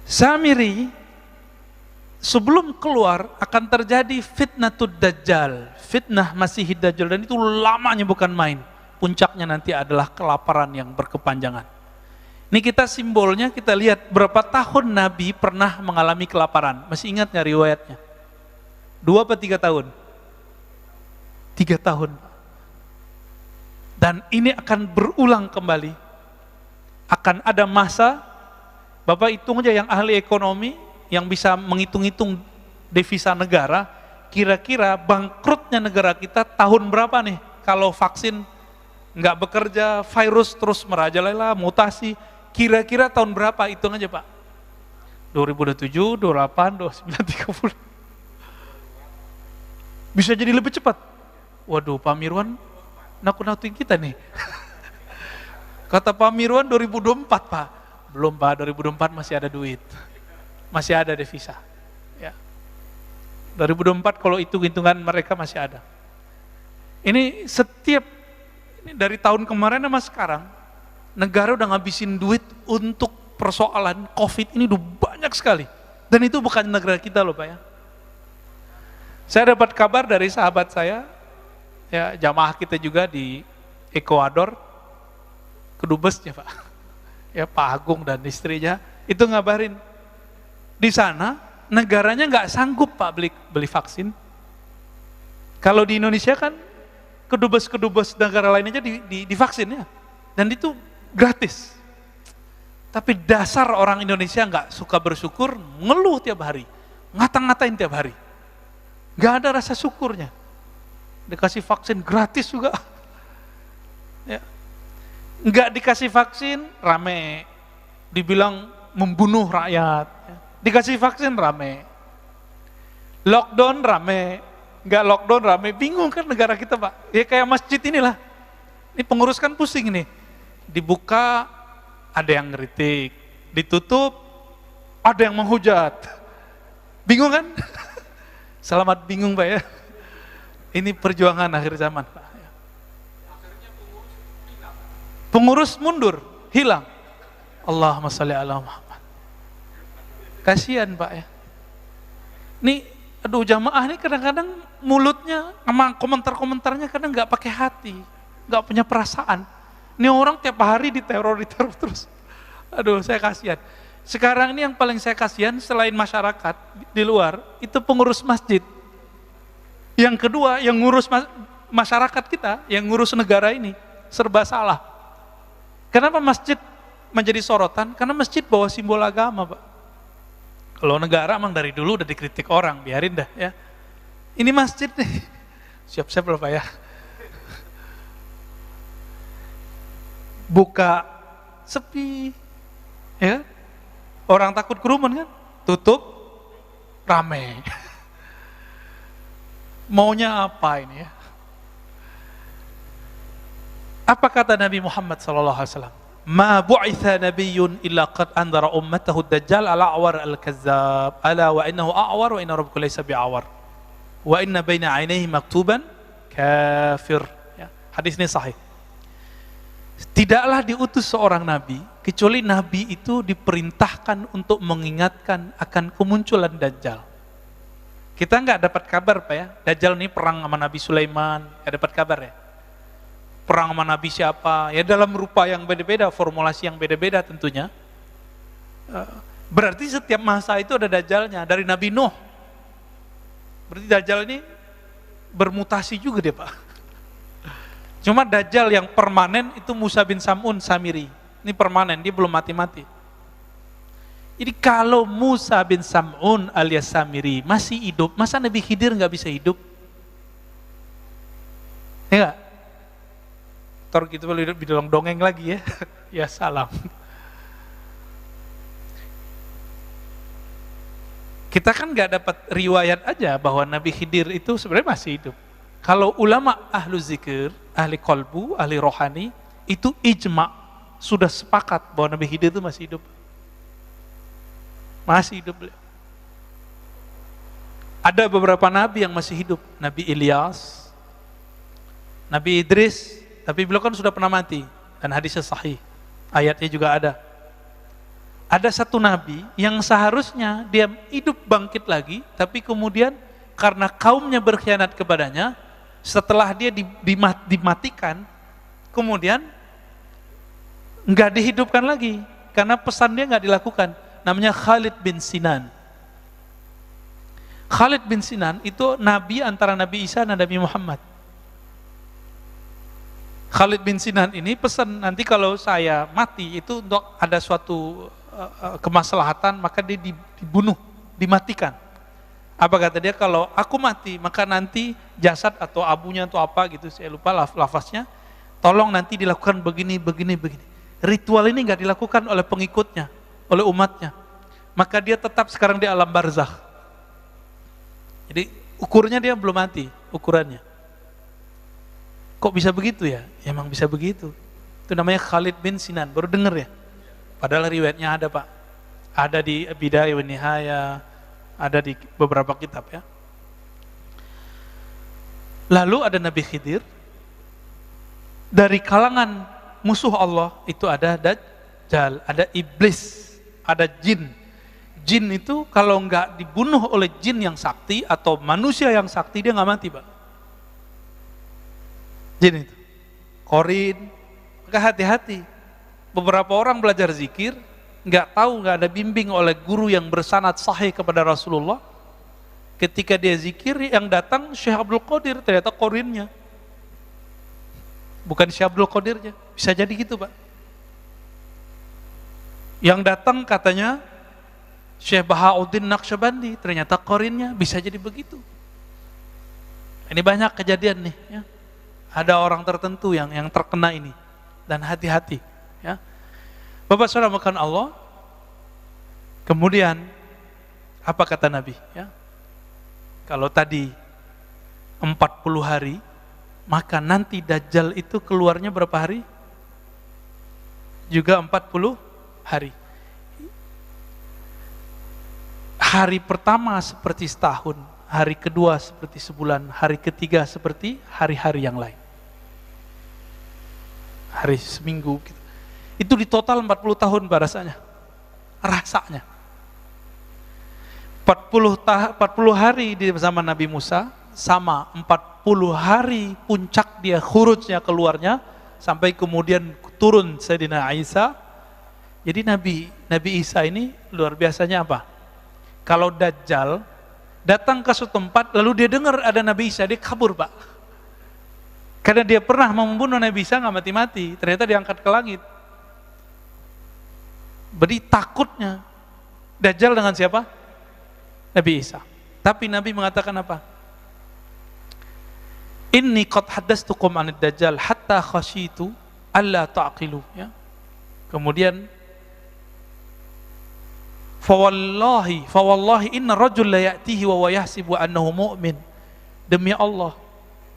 Samiri sebelum keluar akan terjadi fitnatud dajjal, fitnah Masihid Dajjal, dan itu lamanya bukan main. Puncaknya nanti adalah kelaparan yang berkepanjangan. Ini kita simbolnya, kita lihat berapa tahun Nabi pernah mengalami kelaparan. Masih ingat nggak riwayatnya? 2 atau 3 tahun? 3 tahun. Dan ini akan berulang kembali. Akan ada masa, Bapak hitung aja yang ahli ekonomi, yang bisa menghitung-hitung devisa negara, kira-kira bangkrutnya negara kita tahun berapa nih? Kalau vaksin nggak bekerja, virus terus merajalela, mutasi, kira-kira tahun berapa? Hitung aja, Pak. 2027, 28, 29, 30. Bisa jadi lebih cepat. Waduh, Pak Mirwan nakut-nakutin kita nih. Kata Pak Mirwan 2024, Pak. Belum, Pak, 2024 masih ada duit. Masih ada devisa. Ya. 2024 kalau hitung-hitungan mereka masih ada. Ini dari tahun kemarin sama sekarang, negara udah ngabisin duit untuk persoalan COVID ini udah banyak sekali. Dan itu bukan negara kita loh, Pak, ya. Saya dapat kabar dari sahabat saya, ya, jamaah kita juga di Ekuador, kedubesnya, Pak. Ya, Pak Agung dan istrinya itu ngabarin di sana negaranya nggak sanggup, Pak, beli vaksin. Kalau di Indonesia kan kedubes negara lain aja divaksin, ya, dan itu gratis. Tapi dasar orang Indonesia nggak suka bersyukur, ngeluh tiap hari, ngata-ngatain tiap hari, nggak ada rasa syukurnya. Dikasih vaksin gratis juga, ya. Nggak dikasih vaksin rame, dibilang membunuh rakyat. Dikasih vaksin rame, lockdown rame, nggak lockdown rame, bingung kan negara kita, Pak. Ya kayak masjid inilah, ini pengurus kan pusing nih, dibuka ada yang ngeritik, ditutup ada yang menghujat, bingung kan? Selamat bingung, Pak, ya. Ini perjuangan akhir zaman, Pak. Pengurus mundur, hilang. Allahumma sholli ala Muhammad. Kasihan, Pak, ya. Nih, aduh, jamaah nih kadang-kadang mulutnya sama komentar-komentarnya kadang nggak pakai hati, nggak punya perasaan. Ini orang tiap hari diteror terus. Aduh, saya kasihan. Sekarang ini yang paling saya kasihan selain masyarakat di luar, itu pengurus masjid. Yang kedua, yang ngurus masyarakat kita, yang ngurus negara ini, serba salah. Kenapa masjid menjadi sorotan? Karena masjid bawa simbol agama, Pak. Kalau negara emang dari dulu udah dikritik orang, biarin dah ya. Ini masjid nih, siap-siap loh Pak ya. Buka, sepi, ya. Orang takut kerumun kan? Tutup, rame. Maunya apa ini ya? Apa kata Nabi Muhammad SAW? Ma bu'itha nabiyyun illa qad andara ummatahu dajjal al-a'war al-kazzab ala wa innahu a'war wa inna rabbaka laysa bi'awar wa inna baina 'ainayhi maktuban kafir. Ya, hadis ini sahih. Tidaklah diutus seorang nabi kecuali nabi itu diperintahkan untuk mengingatkan akan kemunculan Dajjal. Kita nggak dapat kabar Pak ya, Dajjal ini perang sama Nabi Sulaiman, nggak dapat kabar ya. Perang sama Nabi siapa, ya dalam rupa yang beda-beda, formulasi yang beda-beda tentunya. Berarti setiap masa itu ada Dajjalnya, dari Nabi Nuh. Berarti Dajjal ini bermutasi juga dia Pak. Cuma Dajjal yang permanen itu Musa bin Sam'un Samiri. Ini permanen, dia belum mati-mati. Jadi kalau Musa bin Sam'un alias Samiri masih hidup, masa Nabi Khidir nggak bisa hidup? Ya nggak? Tor gitu bilang dongeng lagi ya. Ya salam. Kita kan nggak dapat riwayat aja bahwa Nabi Khidir itu sebenarnya masih hidup. Kalau ulama ahlu zikir, ahli kolbu, ahli rohani, itu ijma, sudah sepakat bahwa Nabi Khidir itu masih hidup. Masih hidup beliau. Ada beberapa nabi yang masih hidup. Nabi Ilyas, Nabi Idris, tapi beliau kan sudah pernah mati. Dan hadisnya sahih. Ayatnya juga ada. Ada satu nabi yang seharusnya dia hidup bangkit lagi, tapi kemudian karena kaumnya berkhianat kepadanya, setelah dia dimatikan, kemudian nggak dihidupkan lagi, karena pesan dia nggak dilakukan. Namanya Khalid bin Sinan. Khalid bin Sinan itu nabi antara Nabi Isa dan Nabi Muhammad. Khalid bin Sinan ini pesan, nanti kalau saya mati itu untuk ada suatu kemaslahatan, maka dia dibunuh, dimatikan. Apa kata dia, kalau aku mati maka nanti jasad atau abunya atau apa gitu, saya lupa lafaznya, tolong nanti dilakukan begini. Ritual ini nggak dilakukan oleh pengikutnya, oleh umatnya, maka dia tetap sekarang di alam barzakh. Jadi ukurnya dia belum mati, ukurannya. Kok bisa begitu ya? Ya emang bisa begitu. Itu namanya Khalid bin Sinan, baru dengar ya? Padahal riwayatnya ada Pak. Ada di Bidayah wa Nihayah, ada di beberapa kitab ya. Lalu ada Nabi Khidir. Dari kalangan musuh Allah itu ada Dajjal, ada iblis, ada jin. Jin itu kalau nggak dibunuh oleh jin yang sakti atau manusia yang sakti, dia nggak mati Pak. Jin itu korin, maka hati-hati. Beberapa orang belajar zikir, nggak tahu, nggak ada bimbing oleh guru yang bersanad sahih kepada Rasulullah. Ketika dia zikir, yang datang Syekh Abdul Qadir, ternyata korinnya, bukan Syekh Abdul Qadirnya. Bisa jadi gitu Pak. Yang datang katanya Syekh Bahauddin Naqsyabandi, ternyata korinnya. Bisa jadi begitu. Ini banyak kejadian nih ya. Ada orang tertentu yang terkena ini, dan hati-hati ya. Bapak Saudara makan Allah. Kemudian apa kata Nabi ya? Kalau tadi 40 hari, maka nanti Dajjal itu keluarnya berapa hari? Juga 40 hari. Hari pertama seperti setahun, hari kedua seperti sebulan, hari ketiga seperti hari-hari yang lain. Hari seminggu gitu. Itu di total 40 tahun rasanya. 40 hari di zaman Nabi Musa, sama 40 hari puncak dia khurujnya, keluarnya, sampai kemudian turun Sayyidina Isa. Jadi Nabi Isa ini luar biasanya apa? Kalau Dajjal datang ke suatu tempat, lalu dia dengar ada Nabi Isa, dia kabur Pak. Karena dia pernah membunuh Nabi Isa, nggak mati-mati, ternyata diangkat ke langit. Beri takutnya Dajjal dengan siapa? Nabi Isa. Tapi Nabi mengatakan apa? Inni qad haddastukum 'anid Dajjal hatta khasyitu alla ta'qilu, ya. Kemudian fawallahi inna rajul la ya'tihi wa yahsibu annahu mu'min. Demi Allah,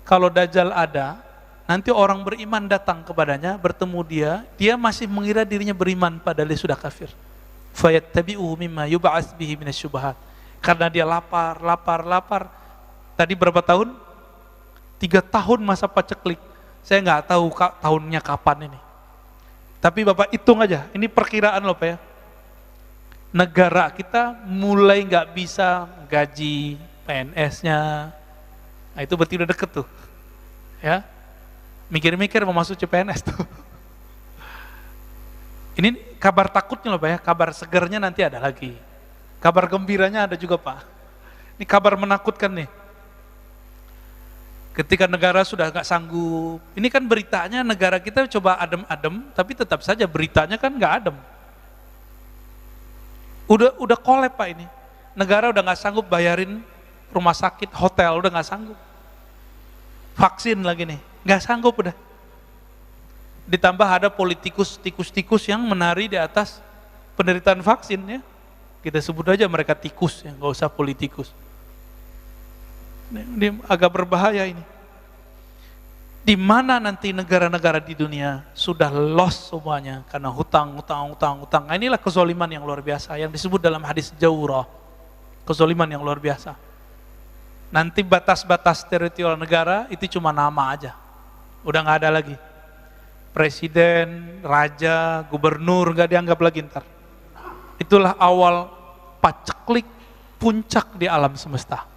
kalau Dajjal ada, nanti orang beriman datang kepadanya, bertemu dia masih mengira dirinya beriman padahal dia sudah kafir. Fayattabi'uhu mimma yub'ats bihi minasyubhat. Karena dia lapar. Tadi berapa tahun? 3 tahun masa paceklik. Saya nggak tahu tahunnya kapan ini. Tapi Bapak hitung aja, ini perkiraan loh Pak ya. Negara kita mulai nggak bisa gaji PNS-nya. Nah, itu berarti udah deket tuh. Ya. Mikir-mikir mau masuk CPNS tuh. Ini kabar takutnya loh Pak ya, kabar segernya nanti ada lagi. Kabar gembiranya ada juga Pak. Ini kabar menakutkan nih. Ketika negara sudah gak sanggup, ini kan beritanya negara kita coba adem-adem, tapi tetap saja beritanya kan gak adem. Udah kolep Pak ini. Negara udah gak sanggup bayarin rumah sakit, hotel, udah gak sanggup. Vaksin lagi nih, gak sanggup udah. Ditambah ada tikus-tikus yang menari di atas penderitaan vaksin ya. Kita sebut aja mereka tikus ya, gak usah politikus. Ini agak berbahaya ini. Di mana nanti negara-negara di dunia sudah lost semuanya karena hutang. Nah, inilah kezoliman yang luar biasa yang disebut dalam hadis Jawrah. Kezoliman yang luar biasa. Nanti batas-batas teritorial negara itu cuma nama aja. Udah nggak ada lagi. Presiden, raja, gubernur nggak dianggap lagi ntar. Itulah awal paceklik puncak di alam semesta.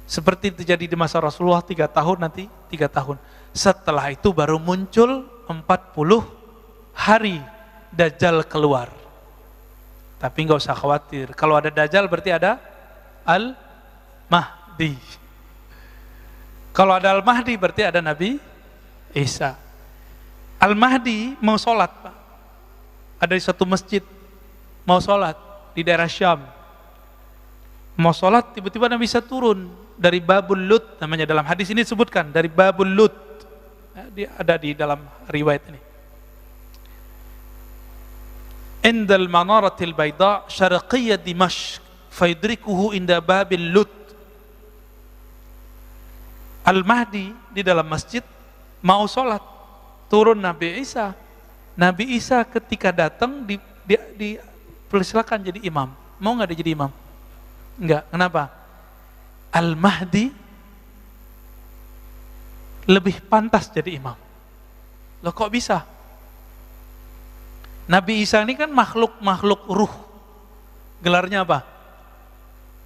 Seperti terjadi di masa Rasulullah 3 tahun, nanti 3 tahun. Setelah itu baru muncul 40 hari Dajjal keluar. Tapi nggak usah khawatir. Kalau ada Dajjal berarti ada Al-Mahdi. Kalau ada Al-Mahdi berarti ada Nabi Isa. Al-Mahdi mau sholat Pak. Ada di satu masjid. Mau sholat di daerah Syam. Mau sholat tiba-tiba Nabi Isa turun dari Babul Lut, namanya dalam hadis ini disebutkan dari Babul Lut. Dia ada di dalam riwayat ini. Indal manaratil bayda syarqiyya Dimashq faydrikuhu inda Babil Lut. Al-Mahdi di dalam masjid mau sholat, turun Nabi Isa. Nabi Isa ketika datang dipersilakan jadi imam. Mau nggak dia jadi imam? Enggak, kenapa? Al-Mahdi lebih pantas jadi imam. Loh kok bisa? Nabi Isa ini kan makhluk ruh. Gelarnya apa?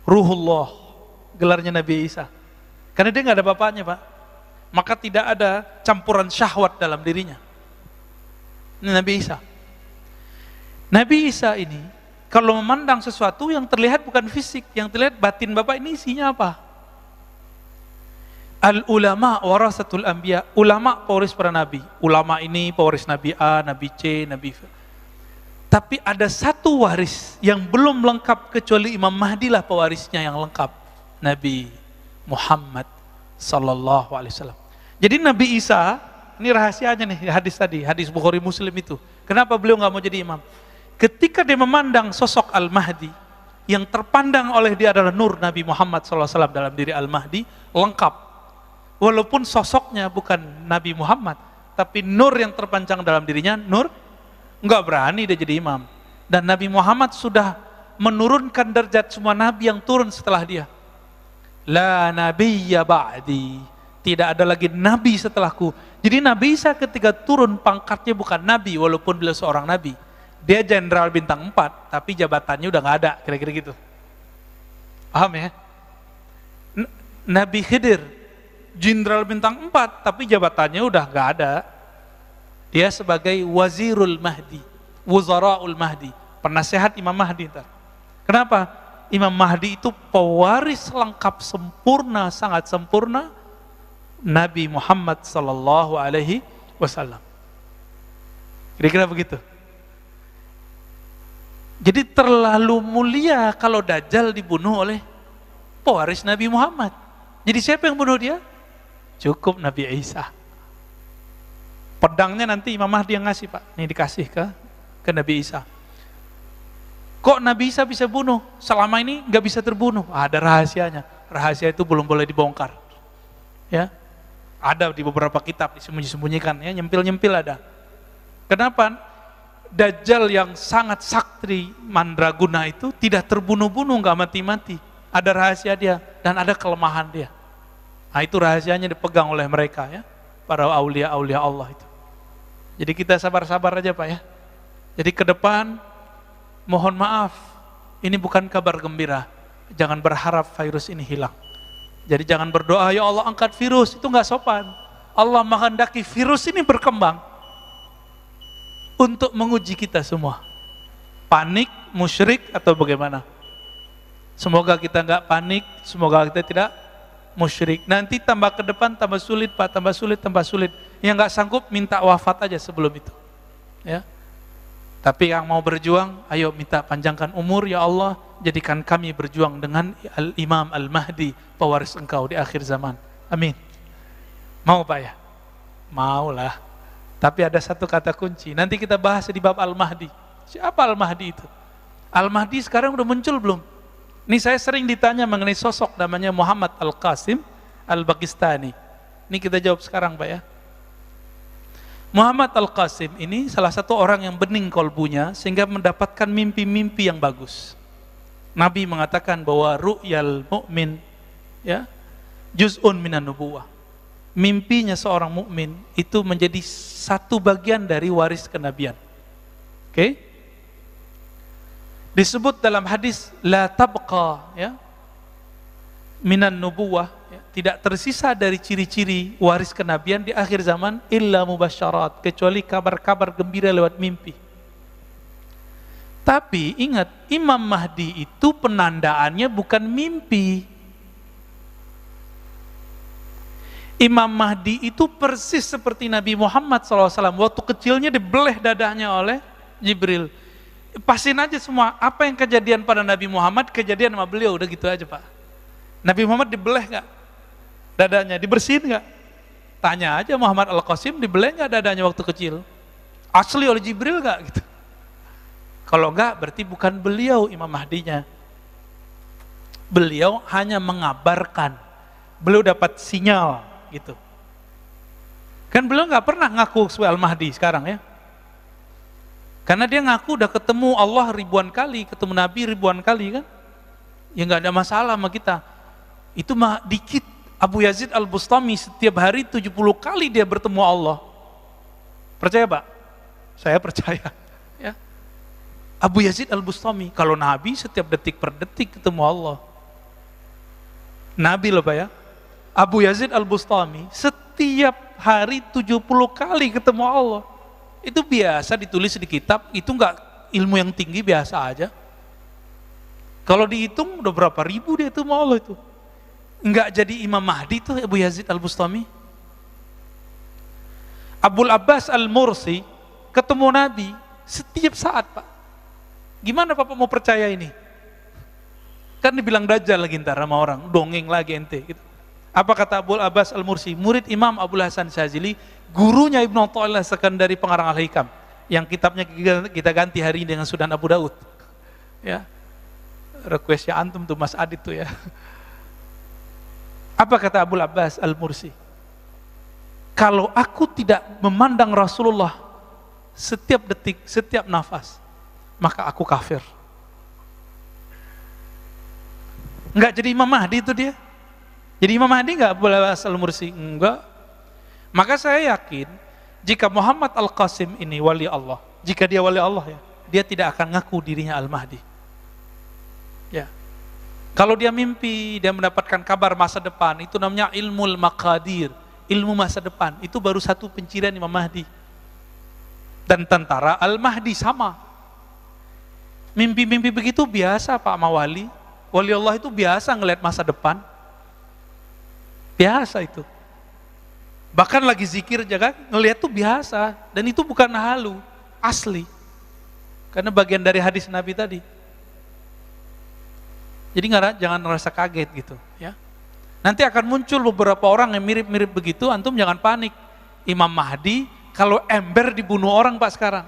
Ruhullah. Gelarnya Nabi Isa. Karena dia nggak ada bapaknya Pak. Maka tidak ada campuran syahwat dalam dirinya. Ini Nabi Isa. Nabi Isa ini kalau memandang sesuatu yang terlihat bukan fisik, yang terlihat batin Bapak ini isinya apa? Al-ulama warasatul anbiya. Ulama pewaris para nabi. Ulama ini pewaris Nabi A, Nabi C, Nabi V. Tapi ada satu waris yang belum lengkap kecuali Imam Mahdi lah pewarisnya yang lengkap. Nabi Muhammad sallallahu alaihi wasallam. Jadi Nabi Isa, ini rahasianya nih hadis tadi, hadis Bukhari Muslim itu. Kenapa beliau nggak mau jadi imam? Ketika dia memandang sosok Al-Mahdi, yang terpandang oleh dia adalah nur Nabi Muhammad SAW dalam diri Al-Mahdi, lengkap. Walaupun sosoknya bukan Nabi Muhammad, tapi nur yang terpanjang dalam dirinya, nur, nggak berani dia jadi imam. Dan Nabi Muhammad sudah menurunkan derajat semua Nabi yang turun setelah dia. La nabiyya ba'di, tidak ada lagi Nabi setelahku. Jadi Nabi Isa ketika turun pangkatnya bukan Nabi, walaupun beliau seorang Nabi. Dia jenderal bintang 4, tapi jabatannya udah nggak ada, kira-kira gitu. Paham ya? Nabi Khidir, jenderal bintang 4, tapi jabatannya udah nggak ada. Dia sebagai Wazirul Mahdi, Wuzaraul Mahdi, penasehat Imam Mahdi. Kenapa? Imam Mahdi itu pewaris lengkap sempurna, sangat sempurna Nabi Muhammad sallallahu alaihi wasallam. Kira-kira begitu. Jadi terlalu mulia kalau Dajjal dibunuh oleh pewaris Nabi Muhammad. Jadi siapa yang bunuh dia? Cukup Nabi Isa. Pedangnya nanti Imam Mahdi yang ngasih, Pak. Ini dikasih ke Nabi Isa. Kok Nabi Isa bisa bunuh? Selama ini nggak bisa terbunuh. Ada rahasianya. Rahasia itu belum boleh dibongkar. Ya, ada di beberapa kitab disembunyi-sembunyikan. Ya, nyempil-nyempil ada. Kenapa? Dajjal yang sangat sakti mandraguna itu tidak terbunuh-bunuh, nggak mati-mati. Ada rahasia dia dan ada kelemahan dia. Nah, itu rahasianya dipegang oleh mereka, ya, para aulia-aulia Allah itu. Jadi kita sabar-sabar aja, Pak, ya. Jadi ke depan mohon maaf, ini bukan kabar gembira. Jangan berharap virus ini hilang. Jadi jangan berdoa, ya Allah angkat virus, itu nggak sopan. Allah menghendaki virus ini berkembang untuk menguji kita semua. Panik, musyrik atau bagaimana? Semoga kita nggak panik, semoga kita tidak musyrik. Nanti tambah ke depan tambah sulit, Pak, tambah sulit, tambah sulit. Yang nggak sanggup minta wafat aja sebelum itu. Ya. Tapi yang mau berjuang, ayo minta panjangkan umur ya Allah, jadikan kami berjuang dengan Al-Imam Al-Mahdi, pewaris engkau di akhir zaman. Amin. Mau, Pak, ya? Mau lah. Tapi ada satu kata kunci, nanti kita bahas di bab Al-Mahdi. Siapa Al-Mahdi itu? Al-Mahdi sekarang udah muncul belum? Ini saya sering ditanya mengenai sosok namanya Muhammad Al-Qasim Al-Bagistani. Ini kita jawab sekarang, Pak, ya. Muhammad Al-Qasim ini salah satu orang yang bening kolbunya sehingga mendapatkan mimpi-mimpi yang bagus. Nabi mengatakan bahwa ru'yal mu'min, ya, juz'un minan nubuwah. Mimpinya seorang mukmin itu menjadi satu bagian dari waris kenabian. Oke? Disebut dalam hadis la tabqa, ya, minan nubuwah, ya, tidak tersisa dari ciri-ciri waris kenabian di akhir zaman illa mubasyarat, kecuali kabar-kabar gembira lewat mimpi. Tapi ingat, Imam Mahdi itu penandaannya bukan mimpi. Imam Mahdi itu persis seperti Nabi Muhammad SAW. Waktu kecilnya dibeleh dadanya oleh Jibril. Pasin aja semua, apa yang kejadian pada Nabi Muhammad, kejadian sama beliau, udah gitu aja, Pak. Nabi Muhammad dibeleh gak dadanya, dibersihin gak? Tanya aja Muhammad Al-Qasim, dibeleh gak dadanya waktu kecil? Asli oleh Jibril gak? Gitu. Kalau enggak, berarti bukan beliau Imam Mahdinya. Beliau hanya mengabarkan, beliau dapat sinyal, gitu. Kan beliau nggak pernah ngaku sebagai Al-Mahdi sekarang, ya. Karena dia ngaku udah ketemu Allah ribuan kali, ketemu Nabi ribuan kali, kan. Ya nggak ada masalah sama kita. Itu mah dikit. Abu Yazid Al-Bustami setiap hari 70 kali dia bertemu Allah. Percaya, Pak? Saya percaya, ya. Abu Yazid Al-Bustami, kalau Nabi setiap detik per detik ketemu Allah. Nabi loh, Pak, ya. Abu Yazid Al-Bustami setiap hari 70 kali ketemu Allah. Itu biasa ditulis di kitab, itu enggak ilmu yang tinggi, biasa aja. Kalau dihitung udah berapa ribu dia ketemu Allah itu. Enggak jadi Imam Mahdi itu Abu Yazid Al-Bustami. Abul Abbas Al-Mursi ketemu Nabi setiap saat, Pak. Gimana Bapak mau percaya ini? Kan dibilang Dajjal lagi ntar sama orang, dongeng lagi ente gitu. Apa kata Abul Abbas Al-Mursi, murid Imam Abul Hasan Syazili, gurunya Ibnu Athaillah Sekandari pengarang Al-Hikam, yang kitabnya kita ganti hari ini dengan Sunan Abu Daud. Ya, requestnya antum tuh Mas Adit tuh, ya. Apa kata Abul Abbas Al-Mursi? Kalau aku tidak memandang Rasulullah setiap detik, setiap nafas, maka aku kafir. Enggak jadi Imam Mahdi itu dia. Jadi Imam Mahdi enggak Abul Abbas Al-Mursi? Enggak. Maka saya yakin jika Muhammad Al-Qasim ini wali Allah, jika dia wali Allah, ya, dia tidak akan ngaku dirinya Al-Mahdi. Ya. Kalau dia mimpi, dia mendapatkan kabar masa depan, itu namanya ilmul maqadir, ilmu masa depan. Itu baru satu pencirian Imam Mahdi. Dan tentara Al-Mahdi sama. Mimpi-mimpi begitu biasa, Pak, sama wali. Wali Allah itu biasa ngelihat masa depan. Biasa itu. Bahkan lagi zikir jaga ngelihat tuh biasa, dan itu bukan halu, asli. Karena bagian dari hadis Nabi tadi. Jadi jangan merasa kaget gitu, ya. Nanti akan muncul beberapa orang yang mirip-mirip begitu, antum jangan panik. Imam Mahdi kalau ember dibunuh orang Pak sekarang.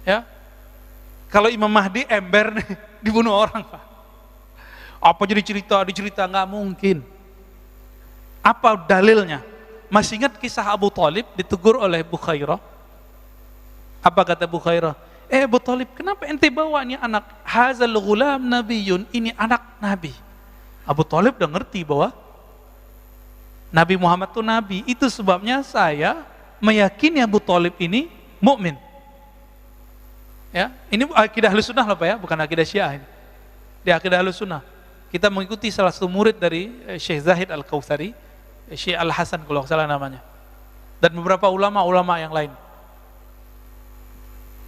Ya. Kalau Imam Mahdi ember dibunuh orang Pak. Apa jadi dicerita nggak mungkin. Apa dalilnya? Masih ingat kisah Abu Thalib ditegur oleh Bukhairah? Apa kata Bukhairah? Abu Thalib, kenapa ente bawa ini anak? Hazal ghulam nabiyun, ini anak Nabi. Abu Thalib udah ngerti bahwa Nabi Muhammad itu Nabi. Itu sebabnya saya meyakini Abu Thalib ini mukmin. Ya, ini akidah Ahlussunnah loh Pak ya, bukan akidah Syiah ini. Di akidah Ahlussunnah. Kita mengikuti salah satu murid dari Syekh Zahid Al-Kautsari, Syekh Al-Hasan kalau salah namanya. Dan beberapa ulama-ulama yang lain.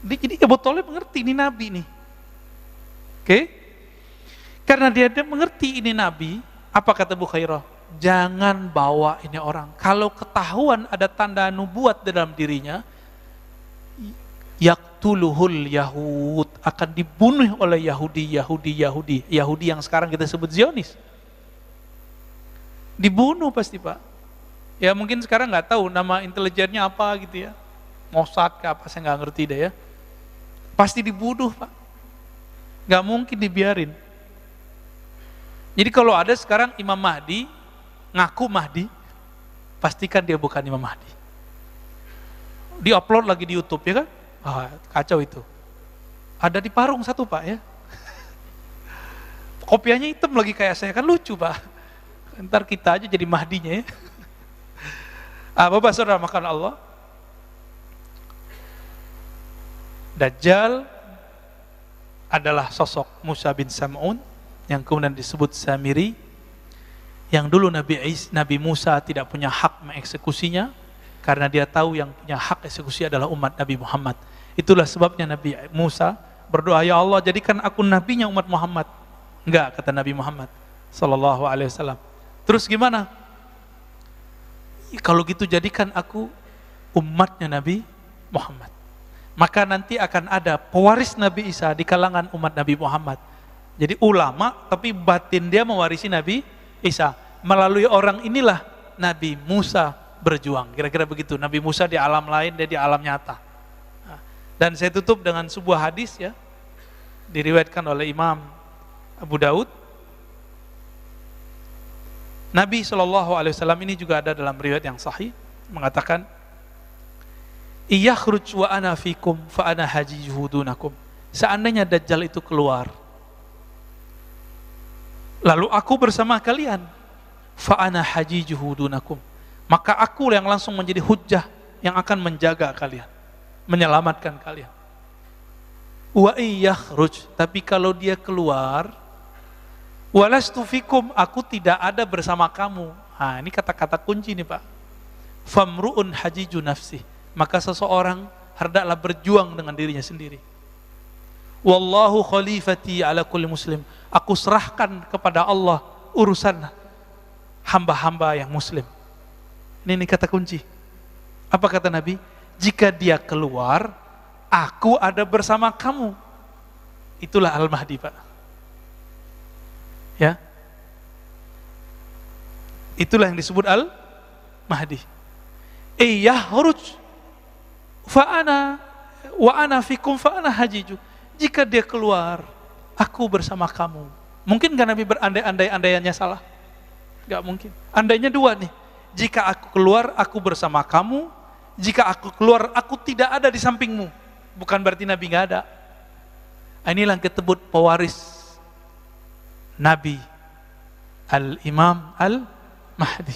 Jadi Abu Thalib mengerti ini Nabi nih. Oke? Karena dia mengerti ini Nabi, apa kata Bukhairah? Jangan bawa ini orang. Kalau ketahuan ada tanda nubuat dalam dirinya, yaqtuluhul Yahud, akan dibunuh oleh Yahudi yang sekarang kita sebut Zionis. Dibunuh pasti Pak. Ya mungkin sekarang nggak tahu nama intelijennya apa gitu ya, Mossad ke apa saya nggak ngerti deh ya. Pasti dibunuh Pak, nggak mungkin dibiarin. Jadi kalau ada sekarang Imam Mahdi ngaku Mahdi, pastikan dia bukan Imam Mahdi. Di-upload lagi di YouTube ya kan? Kacau itu. Ada di Parung satu Pak ya. Kopiahnya hitam lagi kayak saya, kan lucu Pak. Ntar kita aja jadi Mahdinya ya. Bapak saudara makan Allah. Dajjal adalah sosok Musa bin Sam'un yang kemudian disebut Samiri, yang dulu Nabi Musa tidak punya hak mengeksekusinya karena dia tahu yang punya hak eksekusi adalah umat Nabi Muhammad. Itulah sebabnya Nabi Musa berdoa, ya Allah jadikan aku nabinya umat Muhammad. Enggak, kata Nabi Muhammad sallallahu alaihi wasallam. Terus gimana? Kalau gitu jadikan aku umatnya Nabi Muhammad. Maka nanti akan ada pewaris Nabi Isa di kalangan umat Nabi Muhammad. Jadi ulama tapi batin dia mewarisi Nabi Isa. Melalui orang inilah Nabi Musa berjuang. Kira-kira begitu. Nabi Musa di alam lain, dia di alam nyata. Dan saya tutup dengan sebuah hadis ya, diriwayatkan oleh Imam Abu Daud. Nabi SAW ini juga ada dalam riwayat yang sahih, mengatakan, iyakhruj wa ana fikum fa ana hajijuhu dunakum. Seandainya Dajjal itu keluar, lalu aku bersama kalian, fa ana hajijuhu dunakum, maka aku yang langsung menjadi hujjah yang akan menjaga kalian, menyelamatkan kalian. Wa iyakhruj, tapi kalau dia keluar, walastu fikum, aku tidak ada bersama kamu. Nah, ini kata-kata kunci nih Pak. Famru'un hajiju nafsih, maka seseorang hendaklah berjuang dengan dirinya sendiri. Wallahu khalifati ala kulli muslim, aku serahkan kepada Allah urusan hamba-hamba yang muslim. Ini kata kunci. Apa kata Nabi? Jika dia keluar, aku ada bersama kamu. Itulah Al-Mahdi Pak. Ya, itulah yang disebut Al-Mahdi. Yahruj fa'ana wa ana fikum fa'ana hajiju. Jika dia keluar, aku bersama kamu. Mungkin gak Nabi berandai-andaiannya salah? Gak mungkin. Andainya dua nih. Jika aku keluar, aku bersama kamu. Jika aku keluar, aku tidak ada di sampingmu. Bukan berarti Nabi gak ada. Inilah yang disebut pewaris Nabi Al-Imam Al-Mahdi.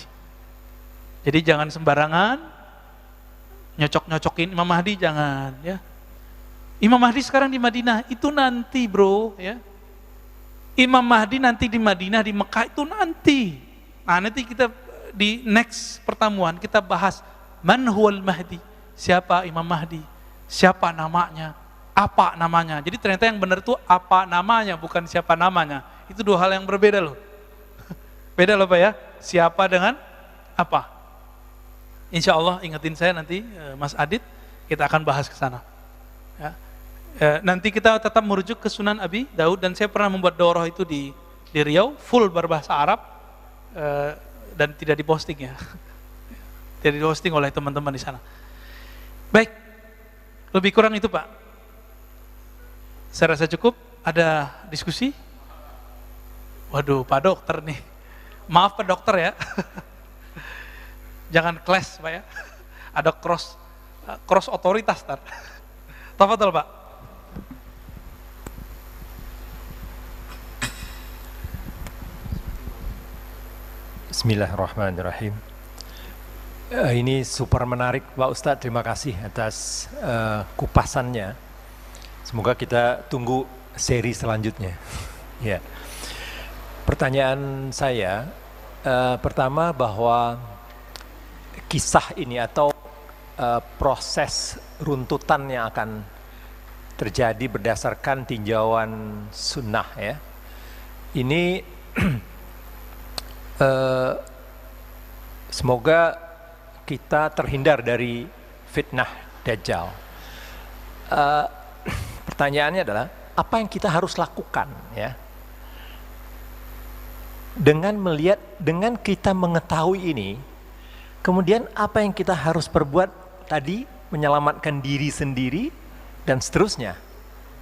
Jadi jangan sembarangan nyocok-nyocokin Imam Mahdi, jangan ya. Imam Mahdi sekarang di Madinah, itu nanti bro ya. Imam Mahdi nanti di Madinah, di Mekah itu nanti. Nah nanti kita di next pertemuan kita bahas man huwal Mahdi, siapa Imam Mahdi, siapa namanya, apa namanya. Jadi ternyata yang benar itu apa namanya, bukan siapa namanya. Itu dua hal yang berbeda loh. Beda loh Pak ya, siapa dengan apa. Insya Allah ingetin saya nanti Mas Adit, kita akan bahas ke sana. Ya. Nanti kita tetap merujuk ke Sunan Abi Daud, dan saya pernah membuat daurah itu di Riau, full berbahasa Arab, dan tidak diposting ya. Tidak diposting oleh teman-teman di sana. Baik, lebih kurang itu Pak. Saya rasa cukup. Ada diskusi? Waduh, Pak Dokter nih. Maaf Pak Dokter ya. Jangan clash Pak ya. Ada cross otoritas tar. Tafadhol Pak. Bismillahirrahmanirrahim. Ini super menarik Pak Ustadz, terima kasih atas kupasannya. Semoga kita tunggu seri selanjutnya. Ya. Pertanyaan saya pertama bahwa kisah ini atau proses runtutan yang akan terjadi berdasarkan tinjauan sunnah ya. Ini semoga kita terhindar dari fitnah Dajjal. Pertanyaannya adalah apa yang kita harus lakukan ya? Dengan kita mengetahui ini, kemudian apa yang kita harus perbuat tadi, menyelamatkan diri sendiri dan seterusnya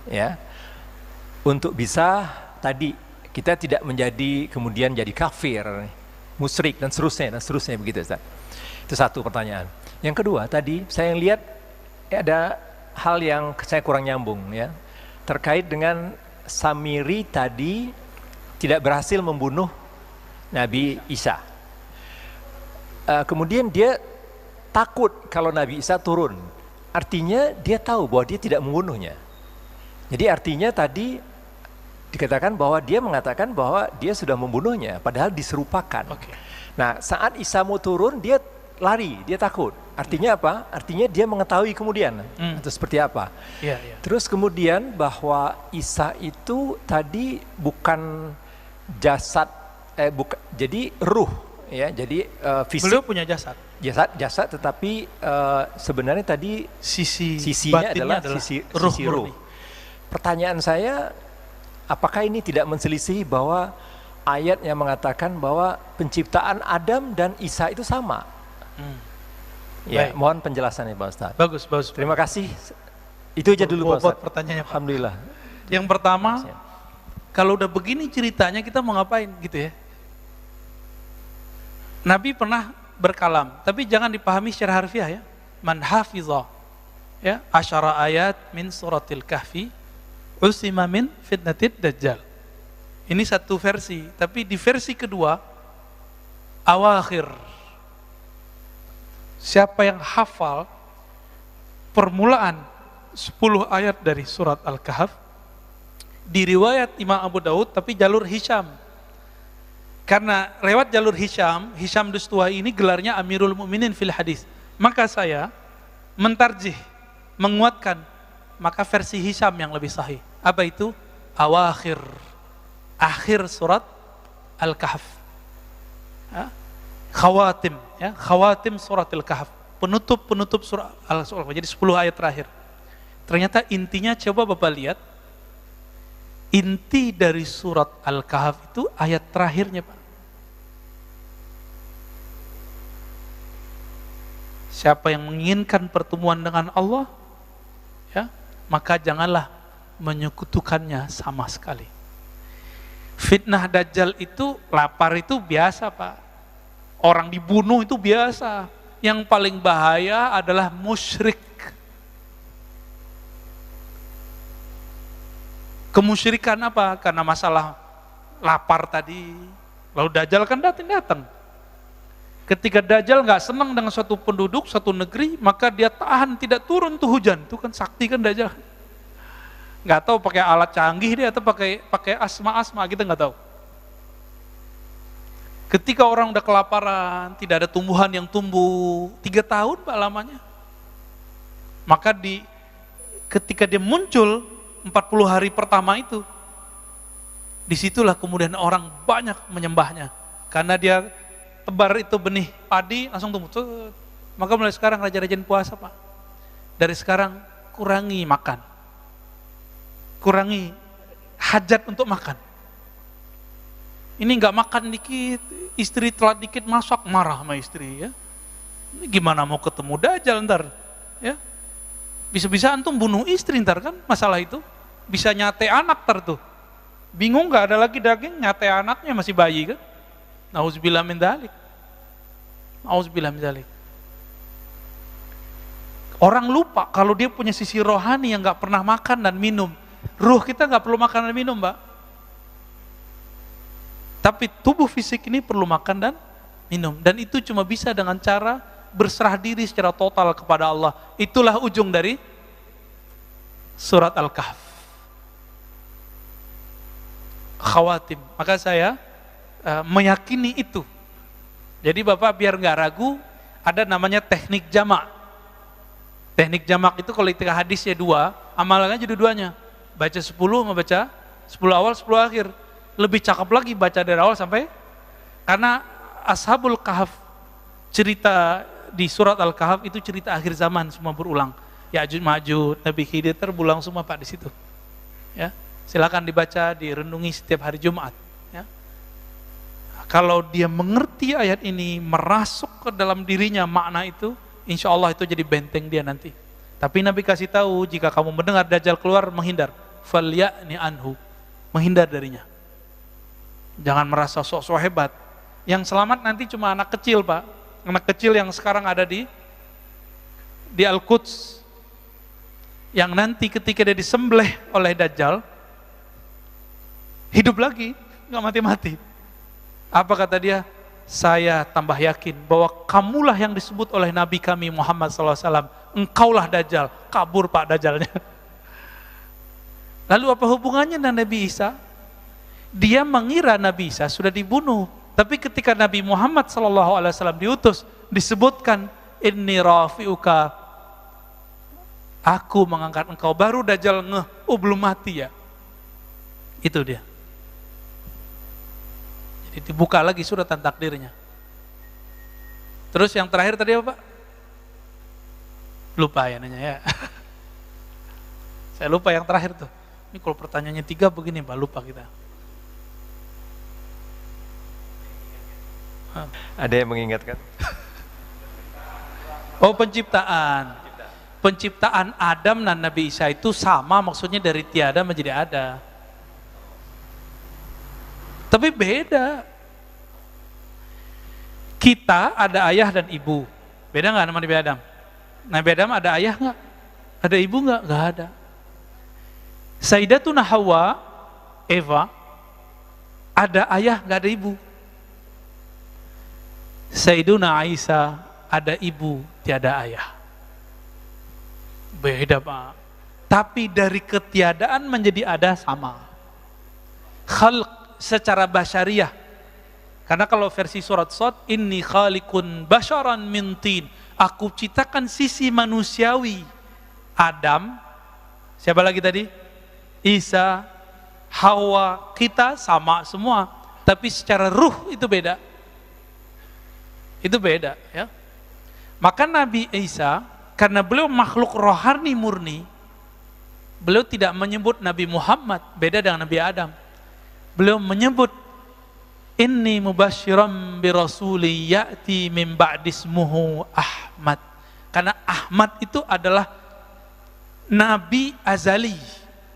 ya. Untuk bisa tadi kita tidak menjadi kemudian jadi kafir, musyrik dan seterusnya begitu Ustaz. Itu satu pertanyaan. Yang kedua tadi saya lihat ada hal yang saya kurang nyambung ya, terkait dengan Samiri tadi tidak berhasil membunuh Nabi Isa. Kemudian dia takut kalau Nabi Isa turun. Artinya dia tahu bahwa dia tidak membunuhnya. Jadi artinya tadi dikatakan bahwa dia mengatakan bahwa dia sudah membunuhnya, padahal diserupakan. Okay. Nah saat Isa mau turun dia lari, dia takut. Artinya apa? Artinya dia mengetahui kemudian atau seperti apa. Terus kemudian bahwa Isa itu tadi bukan jasad, jadi ruh, ya. Jadi fisik. Beliau punya jasad. Jasad, tetapi sebenarnya tadi sisinya adalah sisi ruh. Pertanyaan saya, apakah ini tidak menselisih bahwa ayat yang mengatakan bahwa penciptaan Adam dan Isa itu sama? Ya, mohon penjelasannya Pak Ustaz. Bagus. Terima kasih. Itu aja dulu Pak Ustaz. Pertanyaannya Pak. Alhamdulillah. Yang pertama, kalau udah begini ceritanya kita mau ngapain gitu ya. Nabi pernah berkalam, tapi jangan dipahami secara harfiah ya. Man hafizah ya, asyara ayat min suratil kahfi usima min fitnatid dajjal. Ini satu versi, tapi di versi kedua awakhir, siapa yang hafal permulaan 10 ayat dari surat Al-Kahf, di riwayat Imam Abu Daud tapi jalur Hisham. Karena lewat jalur Hisham Dustuwai ini gelarnya Amirul Mukminin fil hadis. Maka saya mentarjih, menguatkan, maka versi Hisham yang lebih sahih. Apa itu? Awakhir, akhir surat Al-Kahf. Khawatim, ya, khawatim surat Al-Kahf, penutup surat Al-Kahf, jadi 10 ayat terakhir. Ternyata intinya, coba Bapak lihat, inti dari surat Al-Kahf itu ayat terakhirnya Pak. Siapa yang menginginkan pertemuan dengan Allah, ya, maka janganlah menyekutukannya sama sekali. Fitnah Dajjal itu, lapar itu biasa Pak. Orang dibunuh itu biasa. Yang paling bahaya adalah musyrik. Kemusyrikan apa? Karena masalah lapar tadi. Lalu Dajjal kan datang. Ketika Dajjal nggak senang dengan suatu penduduk, suatu negeri, maka dia tahan tidak turun tuh hujan. Itu kan sakti kan Dajjal. Nggak tahu pakai alat canggih dia atau pakai asma kita nggak tahu. Ketika orang udah kelaparan, tidak ada tumbuhan yang tumbuh 3 tahun Pak lamanya, maka ketika dia muncul 40 hari pertama itu, disitulah kemudian orang banyak menyembahnya, karena dia tebar itu benih padi langsung tumbuh. Maka mulai sekarang rajin-rajin puasa Pak. Dari sekarang kurangi makan. Kurangi hajat untuk makan. Ini nggak makan dikit, istri telat dikit masak, marah sama istri ya. Ini gimana mau ketemu Dajjal ntar? Ya. Bisa-bisa antum bunuh istri ntar kan masalah itu. Bisa nyate anak ntar tuh. Bingung nggak ada lagi daging, nyate anaknya masih bayi kan? Nauzubillah min dzalik. Nauzubillah min dzalik. Orang lupa kalau dia punya sisi rohani yang nggak pernah makan dan minum. Ruh kita nggak perlu makan dan minum, Mbak. Tapi tubuh fisik ini perlu makan dan minum. Dan itu cuma bisa dengan cara berserah diri secara total kepada Allah. Itulah ujung dari surat Al-Kahf. Khawatim. Maka saya meyakini itu. Jadi Bapak biar nggak ragu, ada namanya teknik jamak. Teknik jamak itu kalau ketika hadisnya 2, amalannya jadi 2-nya. Baca 10 sama baca 10 awal, 10 akhir. Lebih cakep lagi baca dari awal sampai, karena Ashabul Kahf, cerita di surat Al-Kahf itu cerita akhir zaman, semua berulang. Ya'juj Ma'juj, Nabi Khidir berulang semua Pak di situ. Ya, silakan dibaca, direnungi setiap hari Jumat. Ya. Kalau dia mengerti ayat ini, merasuk ke dalam dirinya makna itu, insya Allah itu jadi benteng dia nanti. Tapi Nabi kasih tahu, jika kamu mendengar Dajjal keluar, menghindar. Falya'ni anhu, menghindar darinya. Jangan merasa sok-sok hebat. Yang selamat nanti cuma anak kecil, Pak. Anak kecil yang sekarang ada di Al-Quds. Yang nanti ketika dia disembelih oleh Dajjal, hidup lagi, nggak mati-mati. Apa kata dia? Saya tambah yakin bahwa kamulah yang disebut oleh Nabi kami Muhammad SAW. Engkaulah Dajjal. Kabur Pak Dajjalnya. Lalu apa hubungannya dengan Nabi Isa? Dia mengira Nabi Isa sudah dibunuh. Tapi ketika Nabi Muhammad SAW diutus, disebutkan, Inni rafi'uka, aku mengangkat engkau. Baru Dajjal ngeh, oh belum mati ya. Itu dia. Jadi dibuka lagi suratan takdirnya. Terus yang terakhir tadi apa Pak? Lupa ya nanya ya. Saya lupa yang terakhir tuh. Ini kalau pertanyaannya 3 begini Pak, lupa kita. Ada yang mengingatkan? Oh, penciptaan. Penciptaan Adam dan Nabi Isa itu sama, maksudnya dari tiada menjadi ada. Tapi beda. Kita ada ayah dan ibu. Beda nggak sama Nabi Adam? Nabi Adam ada ayah nggak? Ada ibu nggak? Nggak ada. Sayyidatuna Hawa, Eva, ada ayah nggak ada ibu. Sayyiduna Aisyah ada ibu, tiada ayah. Beda Pak. Tapi dari ketiadaan menjadi ada sama. Khalq secara basyariah. Karena kalau versi surat Shad, inni khaliqun basyaran min tin. Aku ciptakan sisi manusiawi. Adam, siapa lagi tadi? Isa, Hawa, kita sama semua. Tapi secara ruh itu beda. Itu beda ya. Maka Nabi Isa, karena beliau makhluk rohani murni, beliau tidak menyebut Nabi Muhammad, beda dengan Nabi Adam. Beliau menyebut inni mubasyiran bi rasuli ya'ti min ba'dismuhu Ahmad. Karena Ahmad itu adalah Nabi azali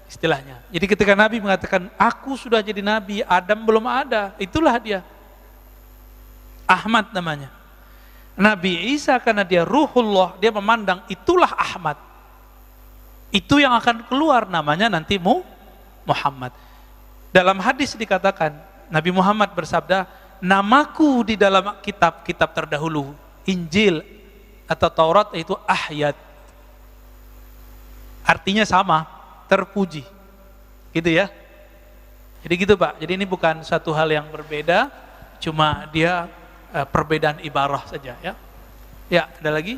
istilahnya. Jadi ketika Nabi mengatakan aku sudah jadi Nabi, Adam belum ada, itulah dia. Ahmad namanya. Nabi Isa karena dia ruhullah, dia memandang itulah Ahmad. Itu yang akan keluar namanya nanti Muhammad. Dalam hadis dikatakan, Nabi Muhammad bersabda, namaku di dalam kitab-kitab terdahulu, Injil atau Taurat itu Ahyad. Artinya sama, terpuji. Gitu ya. Jadi gitu Pak, jadi ini bukan satu hal yang berbeda, cuma dia perbedaan ibarah saja ya. Ya, ada lagi?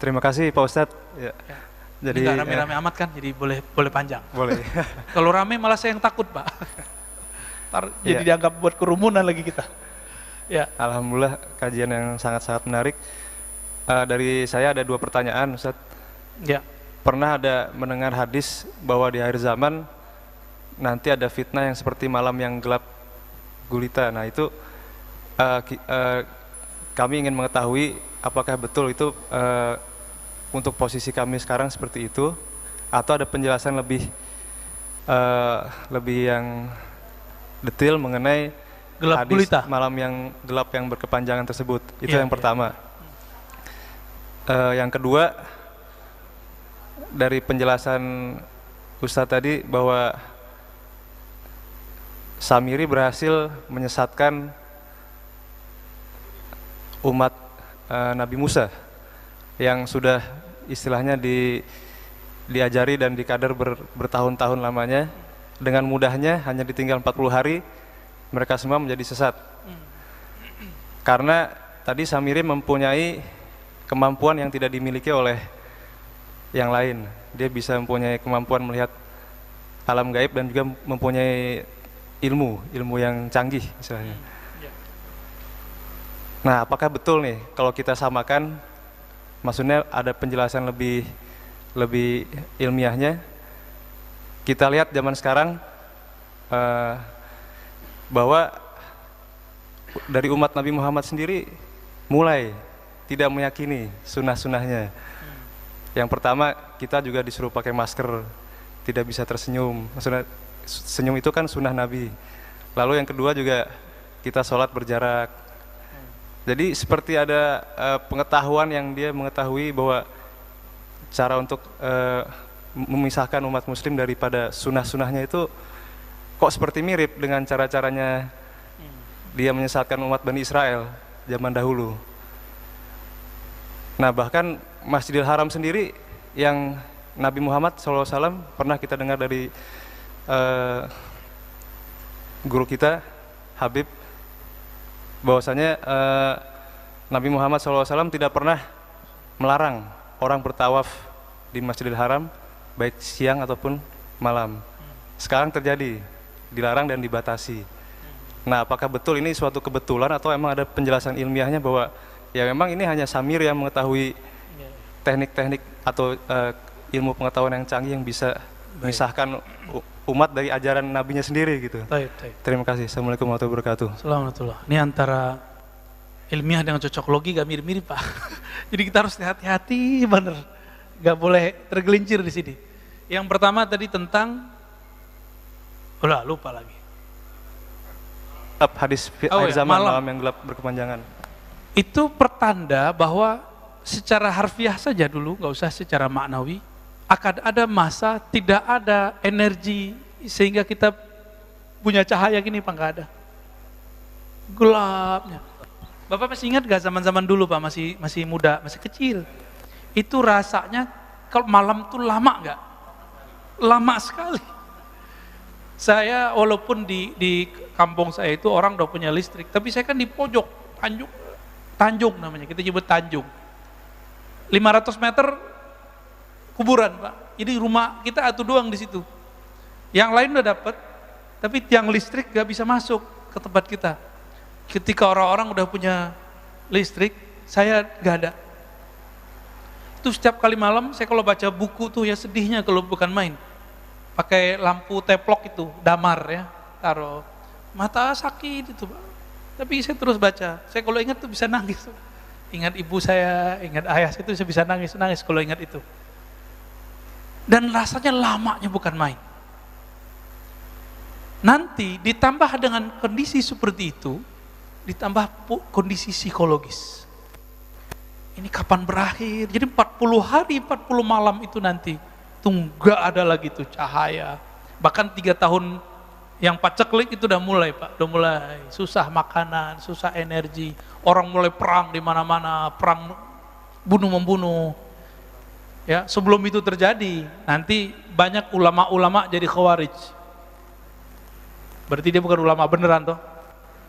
Terima kasih Pak Ustadz. Ya. Ya. Jadi nggak rame-rame amat kan, jadi boleh panjang. Boleh. Kalau rame malah saya yang takut Pak. Jadi dianggap buat kerumunan lagi kita. Ya. Alhamdulillah kajian yang sangat-sangat menarik. Dari saya ada 2 pertanyaan Ustadz. Ya. pernah ada mendengar hadis bahwa di akhir zaman nanti ada fitnah yang seperti malam yang gelap gulita. Nah itu kami ingin mengetahui apakah betul itu untuk posisi kami sekarang seperti itu, atau ada penjelasan lebih yang detail mengenai Gelap hadis gulita. malam yang gelap yang berkepanjangan tersebut. Itu Iya, yang pertama. Yang kedua, dari penjelasan Ustadz tadi bahwa Samiri berhasil menyesatkan umat Nabi Musa yang sudah istilahnya diajari dan dikader bertahun-tahun lamanya. Dengan mudahnya hanya ditinggal 40 hari mereka semua menjadi sesat. Karena tadi Samiri mempunyai kemampuan yang tidak dimiliki oleh yang lain. Dia bisa mempunyai kemampuan melihat alam gaib dan juga mempunyai ilmu yang canggih misalnya. Nah, apakah betul nih kalau kita samakan, maksudnya ada penjelasan lebih ilmiahnya? Kita lihat zaman sekarang bahwa dari umat Nabi Muhammad sendiri mulai tidak meyakini sunnah-sunnahnya. Yang pertama, kita juga disuruh pakai masker, tidak bisa tersenyum. Maksudnya senyum itu kan sunnah Nabi. Lalu yang kedua juga kita sholat berjarak. Jadi seperti ada pengetahuan yang dia mengetahui bahwa cara untuk memisahkan umat muslim daripada sunnah-sunnahnya itu kok seperti mirip dengan cara-caranya dia menyesatkan umat Bani Israel zaman dahulu. Nah, bahkan Masjidil Haram sendiri yang Nabi Muhammad SAW pernah kita dengar dari guru kita Habib, bahwasanya Nabi Muhammad SAW tidak pernah melarang orang bertawaf di Masjidil Haram baik siang ataupun malam. Sekarang terjadi, dilarang dan dibatasi. Nah, apakah betul ini suatu kebetulan atau emang ada penjelasan ilmiahnya bahwa ya memang ini hanya Samir yang mengetahui teknik-teknik atau ilmu pengetahuan yang canggih yang bisa memisahkan umat dari ajaran nabinya sendiri gitu. Baik. Terima kasih. Assalamualaikum warahmatullahi wabarakatuh. Assalamualaikum. Ini antara ilmiah dengan cocoklogi gak mirip-mirip, Pak. Jadi kita harus hati-hati bener. Gak boleh tergelincir di sini. Yang pertama tadi tentang lupa lagi. Hadis akhir zaman malam yang gelap berkepanjangan. Itu pertanda bahwa secara harfiah saja dulu, nggak usah secara maknawi, akan ada masa tidak ada energi sehingga kita punya cahaya gini, Pak, nggak ada. Gelapnya. Bapak masih ingat gak zaman-zaman dulu, Pak, masih muda, masih kecil. Itu rasanya kalau malam tuh lama nggak? Lama sekali. Saya walaupun di kampung saya itu orang udah punya listrik, tapi saya kan di pojok, Tanjung namanya, kita nyebut Tanjung. 500 meter kuburan, Pak. Jadi rumah kita atu doang di situ. Yang lain udah dapat, tapi tiang listrik gak bisa masuk ke tempat kita. Ketika orang-orang udah punya listrik, saya gak ada. Itu setiap kali malam saya kalau baca buku tuh ya sedihnya kalau bukan main. Pakai lampu teplok itu, damar ya, taruh. Mata sakit itu, Pak. Tapi saya terus baca. Saya kalau ingat tuh bisa nangis. Ingat ibu saya, ingat ayah saya itu bisa nangis kalau ingat itu. Dan rasanya lamanya bukan main. Nanti ditambah dengan kondisi seperti itu, ditambah kondisi psikologis. Ini kapan berakhir? Jadi 40 hari, 40 malam itu nanti tuh nggak ada lagi tuh cahaya. Bahkan 3 tahun yang paceklik itu udah mulai, Pak, udah mulai susah makanan, susah energi, orang mulai perang di mana-mana, perang bunuh-membunuh. Ya, sebelum itu terjadi, nanti banyak ulama-ulama jadi khawarij. Berarti dia bukan ulama beneran toh.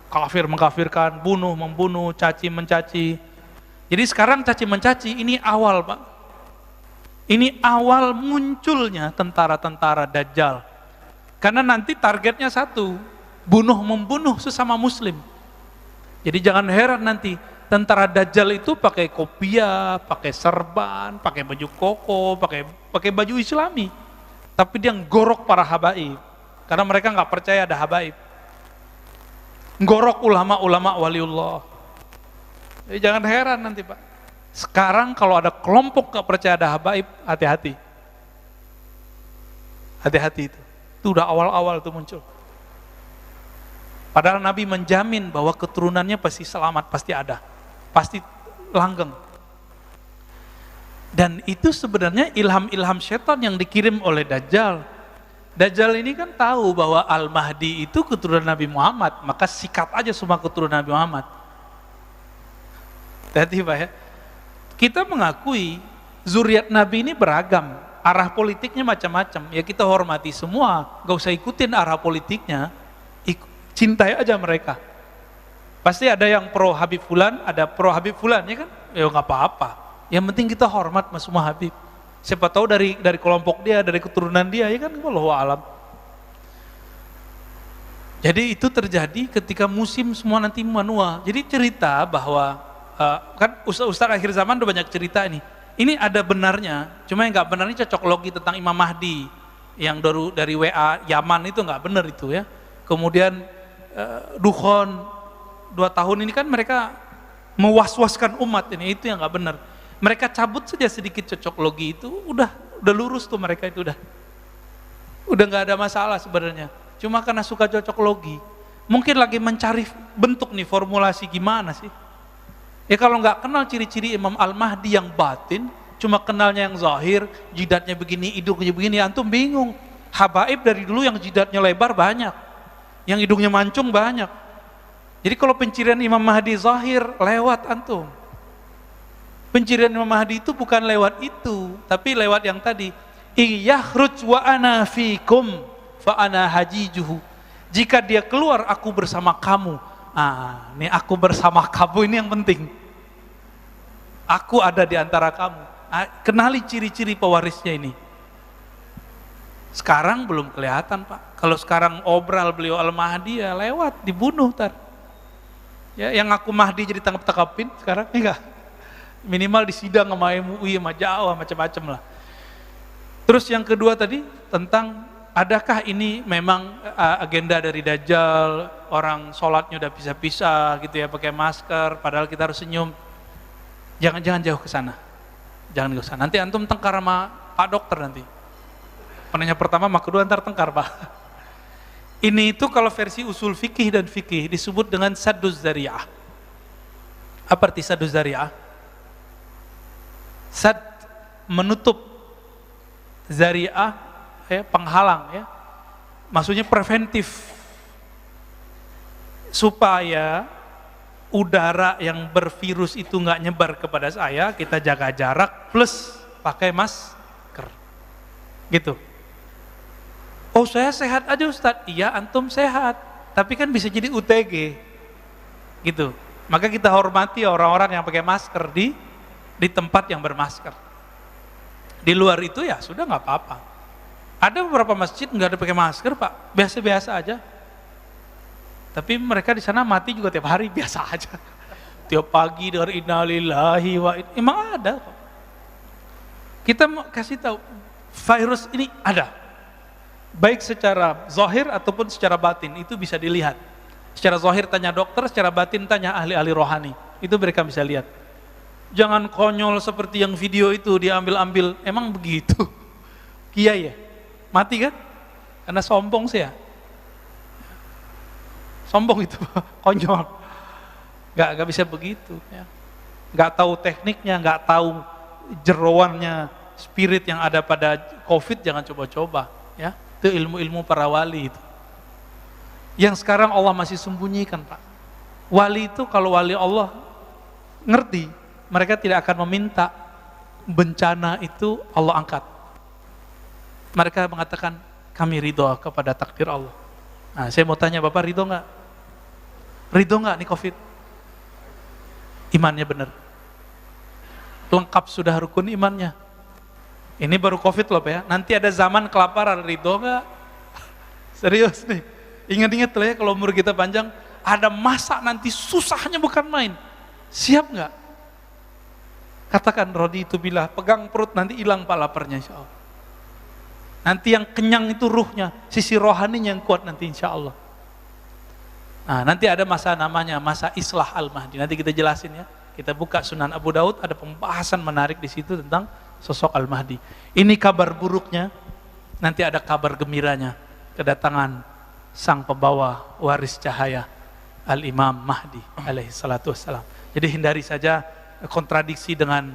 Kafir mengkafirkan, bunuh membunuh, caci mencaci. Jadi sekarang caci mencaci ini awal, Pak. Ini awal munculnya tentara-tentara Dajjal. Karena nanti targetnya satu, bunuh membunuh sesama muslim. Jadi jangan heran nanti tentara Dajjal itu pakai kopiah, pakai serban, pakai baju koko, pakai baju Islami. Tapi dia ngorok para habaib. Karena mereka nggak percaya ada habaib. Ngorok ulama-ulama waliullah. Jadi jangan heran nanti Pak. Sekarang kalau ada kelompok nggak percaya ada habaib, hati-hati. Hati-hati itu. Itu udah awal-awal itu muncul. Padahal Nabi menjamin bahwa keturunannya pasti selamat, pasti ada. Pasti langgeng. Dan itu sebenarnya ilham-ilham setan yang dikirim oleh Dajjal. Dajjal ini kan tahu bahwa Al-Mahdi itu keturunan Nabi Muhammad, maka sikat aja semua keturunan Nabi Muhammad. Hati-hati Pak ya. Kita mengakui zuriat Nabi ini beragam, arah politiknya macam-macam. Ya kita hormati semua, gak usah ikutin arah politiknya, cintai aja mereka. Pasti ada yang pro Habib Fulan, ada pro Habib Fulan, ya kan? Ya nggak apa-apa. Yang penting kita hormat sama semua Habib. Siapa tahu dari kelompok dia, dari keturunan dia, ya kan? Wallahu a'lam. Jadi itu terjadi ketika musim semua nanti menua. Jadi cerita bahwa kan Ustaz akhir zaman udah banyak cerita ini. Ini ada benarnya, cuma yang nggak benar ini cocok logi tentang Imam Mahdi yang dari WA Yaman itu nggak benar itu ya. Kemudian Dukhon 2 tahun ini kan mereka mewaswaskan umat ini, itu yang nggak benar. Mereka cabut saja sedikit cocok logi itu, udah lurus tuh mereka itu udah nggak ada masalah sebenarnya. Cuma karena suka cocok logi, mungkin lagi mencari bentuk nih formulasi gimana sih. Ya kalau nggak kenal ciri-ciri Imam Al-Mahdi yang batin, cuma kenalnya yang zahir, jidatnya begini, hidungnya begini, antum bingung. Habaib dari dulu yang jidatnya lebar banyak, yang hidungnya mancung banyak. Jadi kalau pencirian Imam Mahdi zahir, lewat antum. Pencirian Imam Mahdi itu bukan lewat itu, tapi lewat yang tadi. Iyakhruj wa ana fikum fa ana hajijuhu. Jika dia keluar, aku bersama kamu. Ini aku bersama kamu ini yang penting. Aku ada di antara kamu. Kenali ciri-ciri pewarisnya ini. Sekarang belum kelihatan Pak. Kalau sekarang obral beliau Al-Mahdi ya lewat, dibunuh ntar. Ya, yang aku Mahdi jadi tangkap-tangkapin sekarang enggak. Minimal disidang sama MUI, sama Jawa, macam-macam lah. Terus yang kedua tadi tentang adakah ini memang agenda dari Dajjal, orang sholatnya udah pisah-pisah gitu ya, pakai masker, padahal kita harus senyum. Jangan jauh ke sana. Jangan ke sana. Nanti antum tengkar sama Pak Dokter nanti. Penanya pertama, sama kedua ntar tengkar Pak. Ini itu kalau versi usul fikih dan fikih disebut dengan sadduz zari'ah. Apa arti sadduz zari'ah? Sad menutup, zari'ah ya, penghalang ya. Maksudnya preventif. Supaya udara yang bervirus itu nggak nyebar kepada saya, kita jaga jarak plus pakai masker. Gitu. Oh saya sehat aja Ustadz, iya antum sehat, tapi kan bisa jadi UTG. Gitu. Maka kita hormati orang-orang yang pakai masker di tempat yang bermasker. Di luar itu ya sudah nggak apa-apa. Ada beberapa masjid nggak ada pakai masker Pak, biasa-biasa aja. Tapi mereka di sana mati juga tiap hari biasa aja. Tiap pagi dengar innalillahi wa inna, emang ada kok. Kita mau kasih tahu virus ini ada. Baik secara zahir ataupun secara batin, itu bisa dilihat. Secara zahir tanya dokter, secara batin tanya ahli-ahli rohani. Itu mereka bisa lihat. Jangan konyol seperti yang video itu diambil-ambil, emang begitu. Kiai ya? Mati kan? Karena sombong sih ya. Sombong itu, konyol. Gak bisa begitu. Ya. Gak tahu tekniknya, gak tahu jeroannya, spirit yang ada pada COVID, jangan coba-coba. Ya. Itu ilmu-ilmu para wali itu. Yang sekarang Allah masih sembunyikan Pak. Wali itu kalau wali Allah ngerti, mereka tidak akan meminta bencana itu Allah angkat. Mereka mengatakan, kami ridho kepada takdir Allah. Nah, saya mau tanya Bapak ridho nggak? Ridho nggak nih COVID? Imannya benar. Lengkap sudah rukun imannya. Ini baru COVID loh Pak ya. Nanti ada zaman kelaparan, ridho nggak? Serius nih. Ingat-ingat lah ya kalau umur kita panjang, ada masa nanti susahnya bukan main. Siap nggak? Katakan rodi itu bila pegang perut nanti hilang palaparnya insya Allah. Nanti yang kenyang itu ruhnya, sisi rohaninya yang kuat nanti insya Allah. Nah, nanti ada masa namanya masa Islah Al-Mahdi. Nanti kita jelasin ya. Kita buka Sunan Abu Daud, ada pembahasan menarik di situ tentang sosok Al-Mahdi. Ini kabar buruknya, nanti ada kabar gembiranya. Kedatangan sang pembawa waris cahaya, Al-Imam Mahdi alaihi salatu wassalam. Jadi hindari saja kontradiksi dengan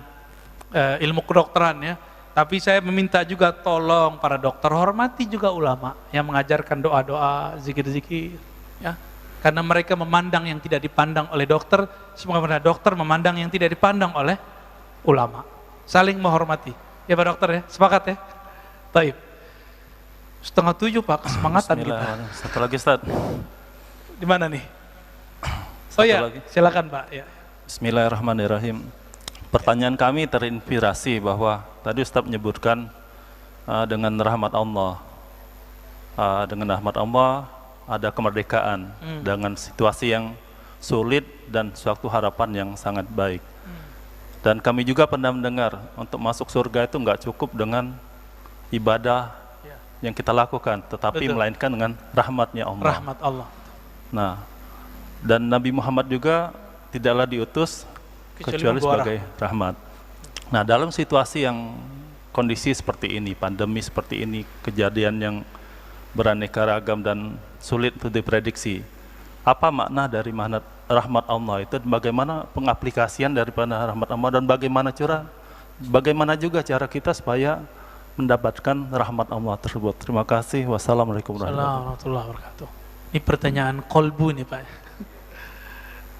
ilmu kedokteran ya. Tapi saya meminta juga tolong para dokter, hormati juga ulama yang mengajarkan doa-doa, zikir-zikir ya. Karena mereka memandang yang tidak dipandang oleh dokter, semoga dokter memandang yang tidak dipandang oleh ulama. Saling menghormati. Ya Pak Dokter ya, sepakat ya? Baik. 6:30 Pak, kesemangatan kita. Satu lagi Ustaz. Di mana nih? Oh ya, silakan Pak. Ya. Bismillahirrahmanirrahim. Pertanyaan kami terinspirasi bahwa tadi Ustaz menyebutkan dengan rahmat Allah. Dengan rahmat Allah ada kemerdekaan dengan situasi yang sulit dan suatu harapan yang sangat baik. Dan kami juga pernah mendengar untuk masuk surga itu nggak cukup dengan ibadah yang kita lakukan, tetapi melainkan dengan rahmatnya Allah. Rahmat Allah. Nah, dan Nabi Muhammad juga tidaklah diutus kecuali sebagai rahmat. Nah, dalam situasi yang kondisi seperti ini, pandemi seperti ini, kejadian yang beraneka ragam dan sulit untuk diprediksi, apa makna dari rahmat Allah itu, bagaimana pengaplikasian daripada rahmat Allah, dan bagaimana juga cara kita supaya mendapatkan rahmat Allah tersebut. Terima kasih. Wassalamualaikum warahmatullahi wabarakatuh. Ini pertanyaan kolbu nih Pak.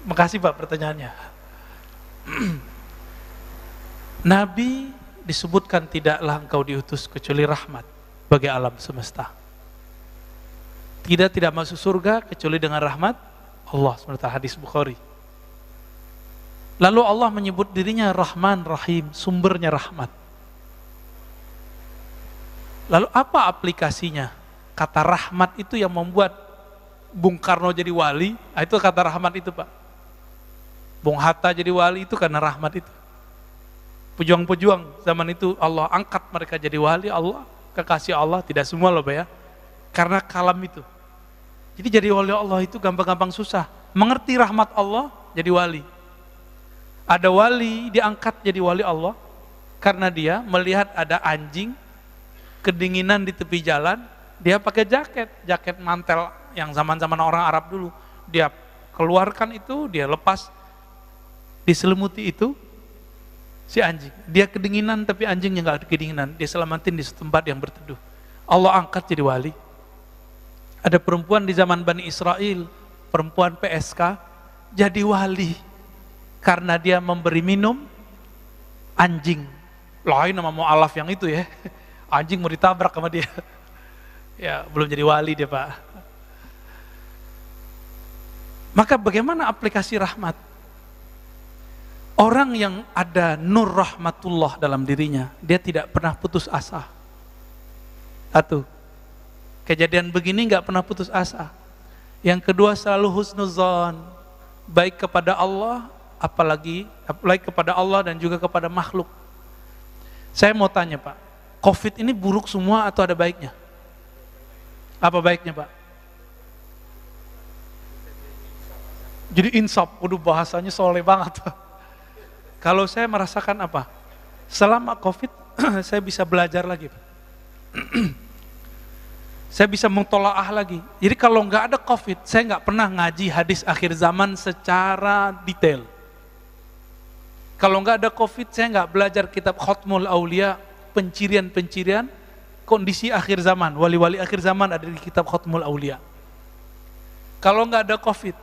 Makasih Pak pertanyaannya. Nabi disebutkan tidaklah engkau diutus kecuali rahmat bagi alam semesta. Tidak masuk surga kecuali dengan rahmat Allah SWT, hadis Bukhari. Lalu Allah menyebut dirinya Rahman Rahim, sumbernya rahmat. Lalu apa aplikasinya? Kata rahmat itu yang membuat Bung Karno jadi wali, itu kata rahmat itu Pak. Bung Hatta jadi wali itu karena rahmat itu. Pejuang-pejuang zaman itu Allah angkat mereka jadi wali, Allah, kekasih Allah, tidak semua loh Pak ya. Karena kalam itu. Jadi jadi wali Allah itu gampang-gampang susah. Mengerti rahmat Allah, jadi wali. Ada wali diangkat jadi wali Allah, karena dia melihat ada anjing, kedinginan di tepi jalan, dia pakai jaket mantel yang zaman-zaman orang Arab dulu. Dia keluarkan itu, dia lepas, diselimuti itu, si anjing. Dia kedinginan tapi anjingnya nggak kedinginan, dia selamatin di tempat yang berteduh. Allah angkat jadi wali. Ada perempuan di zaman Bani Israel, perempuan PSK, jadi wali karena dia memberi minum anjing. Lain sama mu'alaf yang itu ya, anjing mau ditabrak sama dia. Ya belum jadi wali dia Pak. Maka bagaimana aplikasi rahmat? Orang yang ada nur rahmatullah dalam dirinya, dia tidak pernah putus asa. Satu, kejadian begini nggak pernah putus asa. Yang kedua selalu husnuzon, baik kepada Allah, apalagi kepada Allah dan juga kepada makhluk. Saya mau tanya Pak, COVID ini buruk semua atau ada baiknya? Apa baiknya Pak? Jadi insaf, waduh bahasanya soleh banget Pak. Kalau saya merasakan apa? Selama COVID saya bisa belajar lagi Pak. Saya bisa mentolaah lagi. Jadi kalau nggak ada COVID, saya nggak pernah ngaji hadis akhir zaman secara detail. Kalau nggak ada COVID, saya nggak belajar kitab Khatmul Aulia, pencirian-pencirian kondisi akhir zaman, wali-wali akhir zaman ada di kitab Khatmul Aulia. Kalau nggak ada COVID,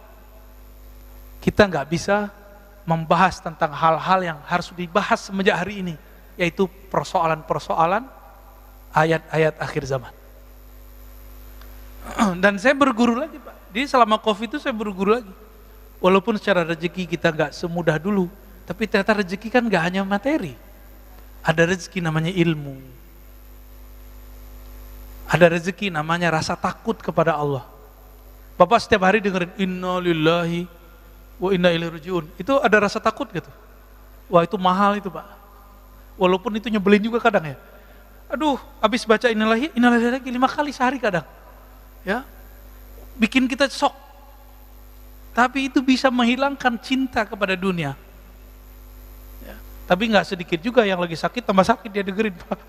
kita nggak bisa membahas tentang hal-hal yang harus dibahas semenjak hari ini, yaitu persoalan-persoalan ayat-ayat akhir zaman. Dan saya berguru lagi Pak. Jadi selama COVID itu saya berguru lagi. Walaupun secara rezeki kita nggak semudah dulu, tapi ternyata rezeki kan nggak hanya materi. Ada rezeki namanya ilmu. Ada rezeki namanya rasa takut kepada Allah. Bapak setiap hari dengerin inna lillahi wa inna ilaihi rajiun. Itu ada rasa takut gitu. Wah itu mahal itu Pak. Walaupun itu nyebelin juga kadang ya. Aduh, habis baca innalillahi lagi 5 kali sehari kadang. Ya. Bikin kita shock. Tapi itu bisa menghilangkan cinta kepada dunia. Ya. Tapi nggak sedikit juga yang lagi sakit tambah sakit dia dengerin Pak.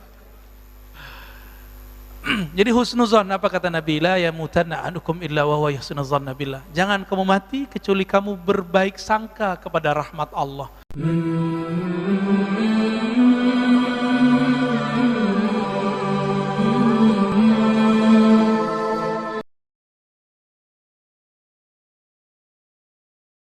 Jadi husnuzon, apa kata Nabi, la yamutanna anukum illa wa huwa yahsunuzanna billah. Jangan kamu mati kecuali kamu berbaik sangka kepada rahmat Allah.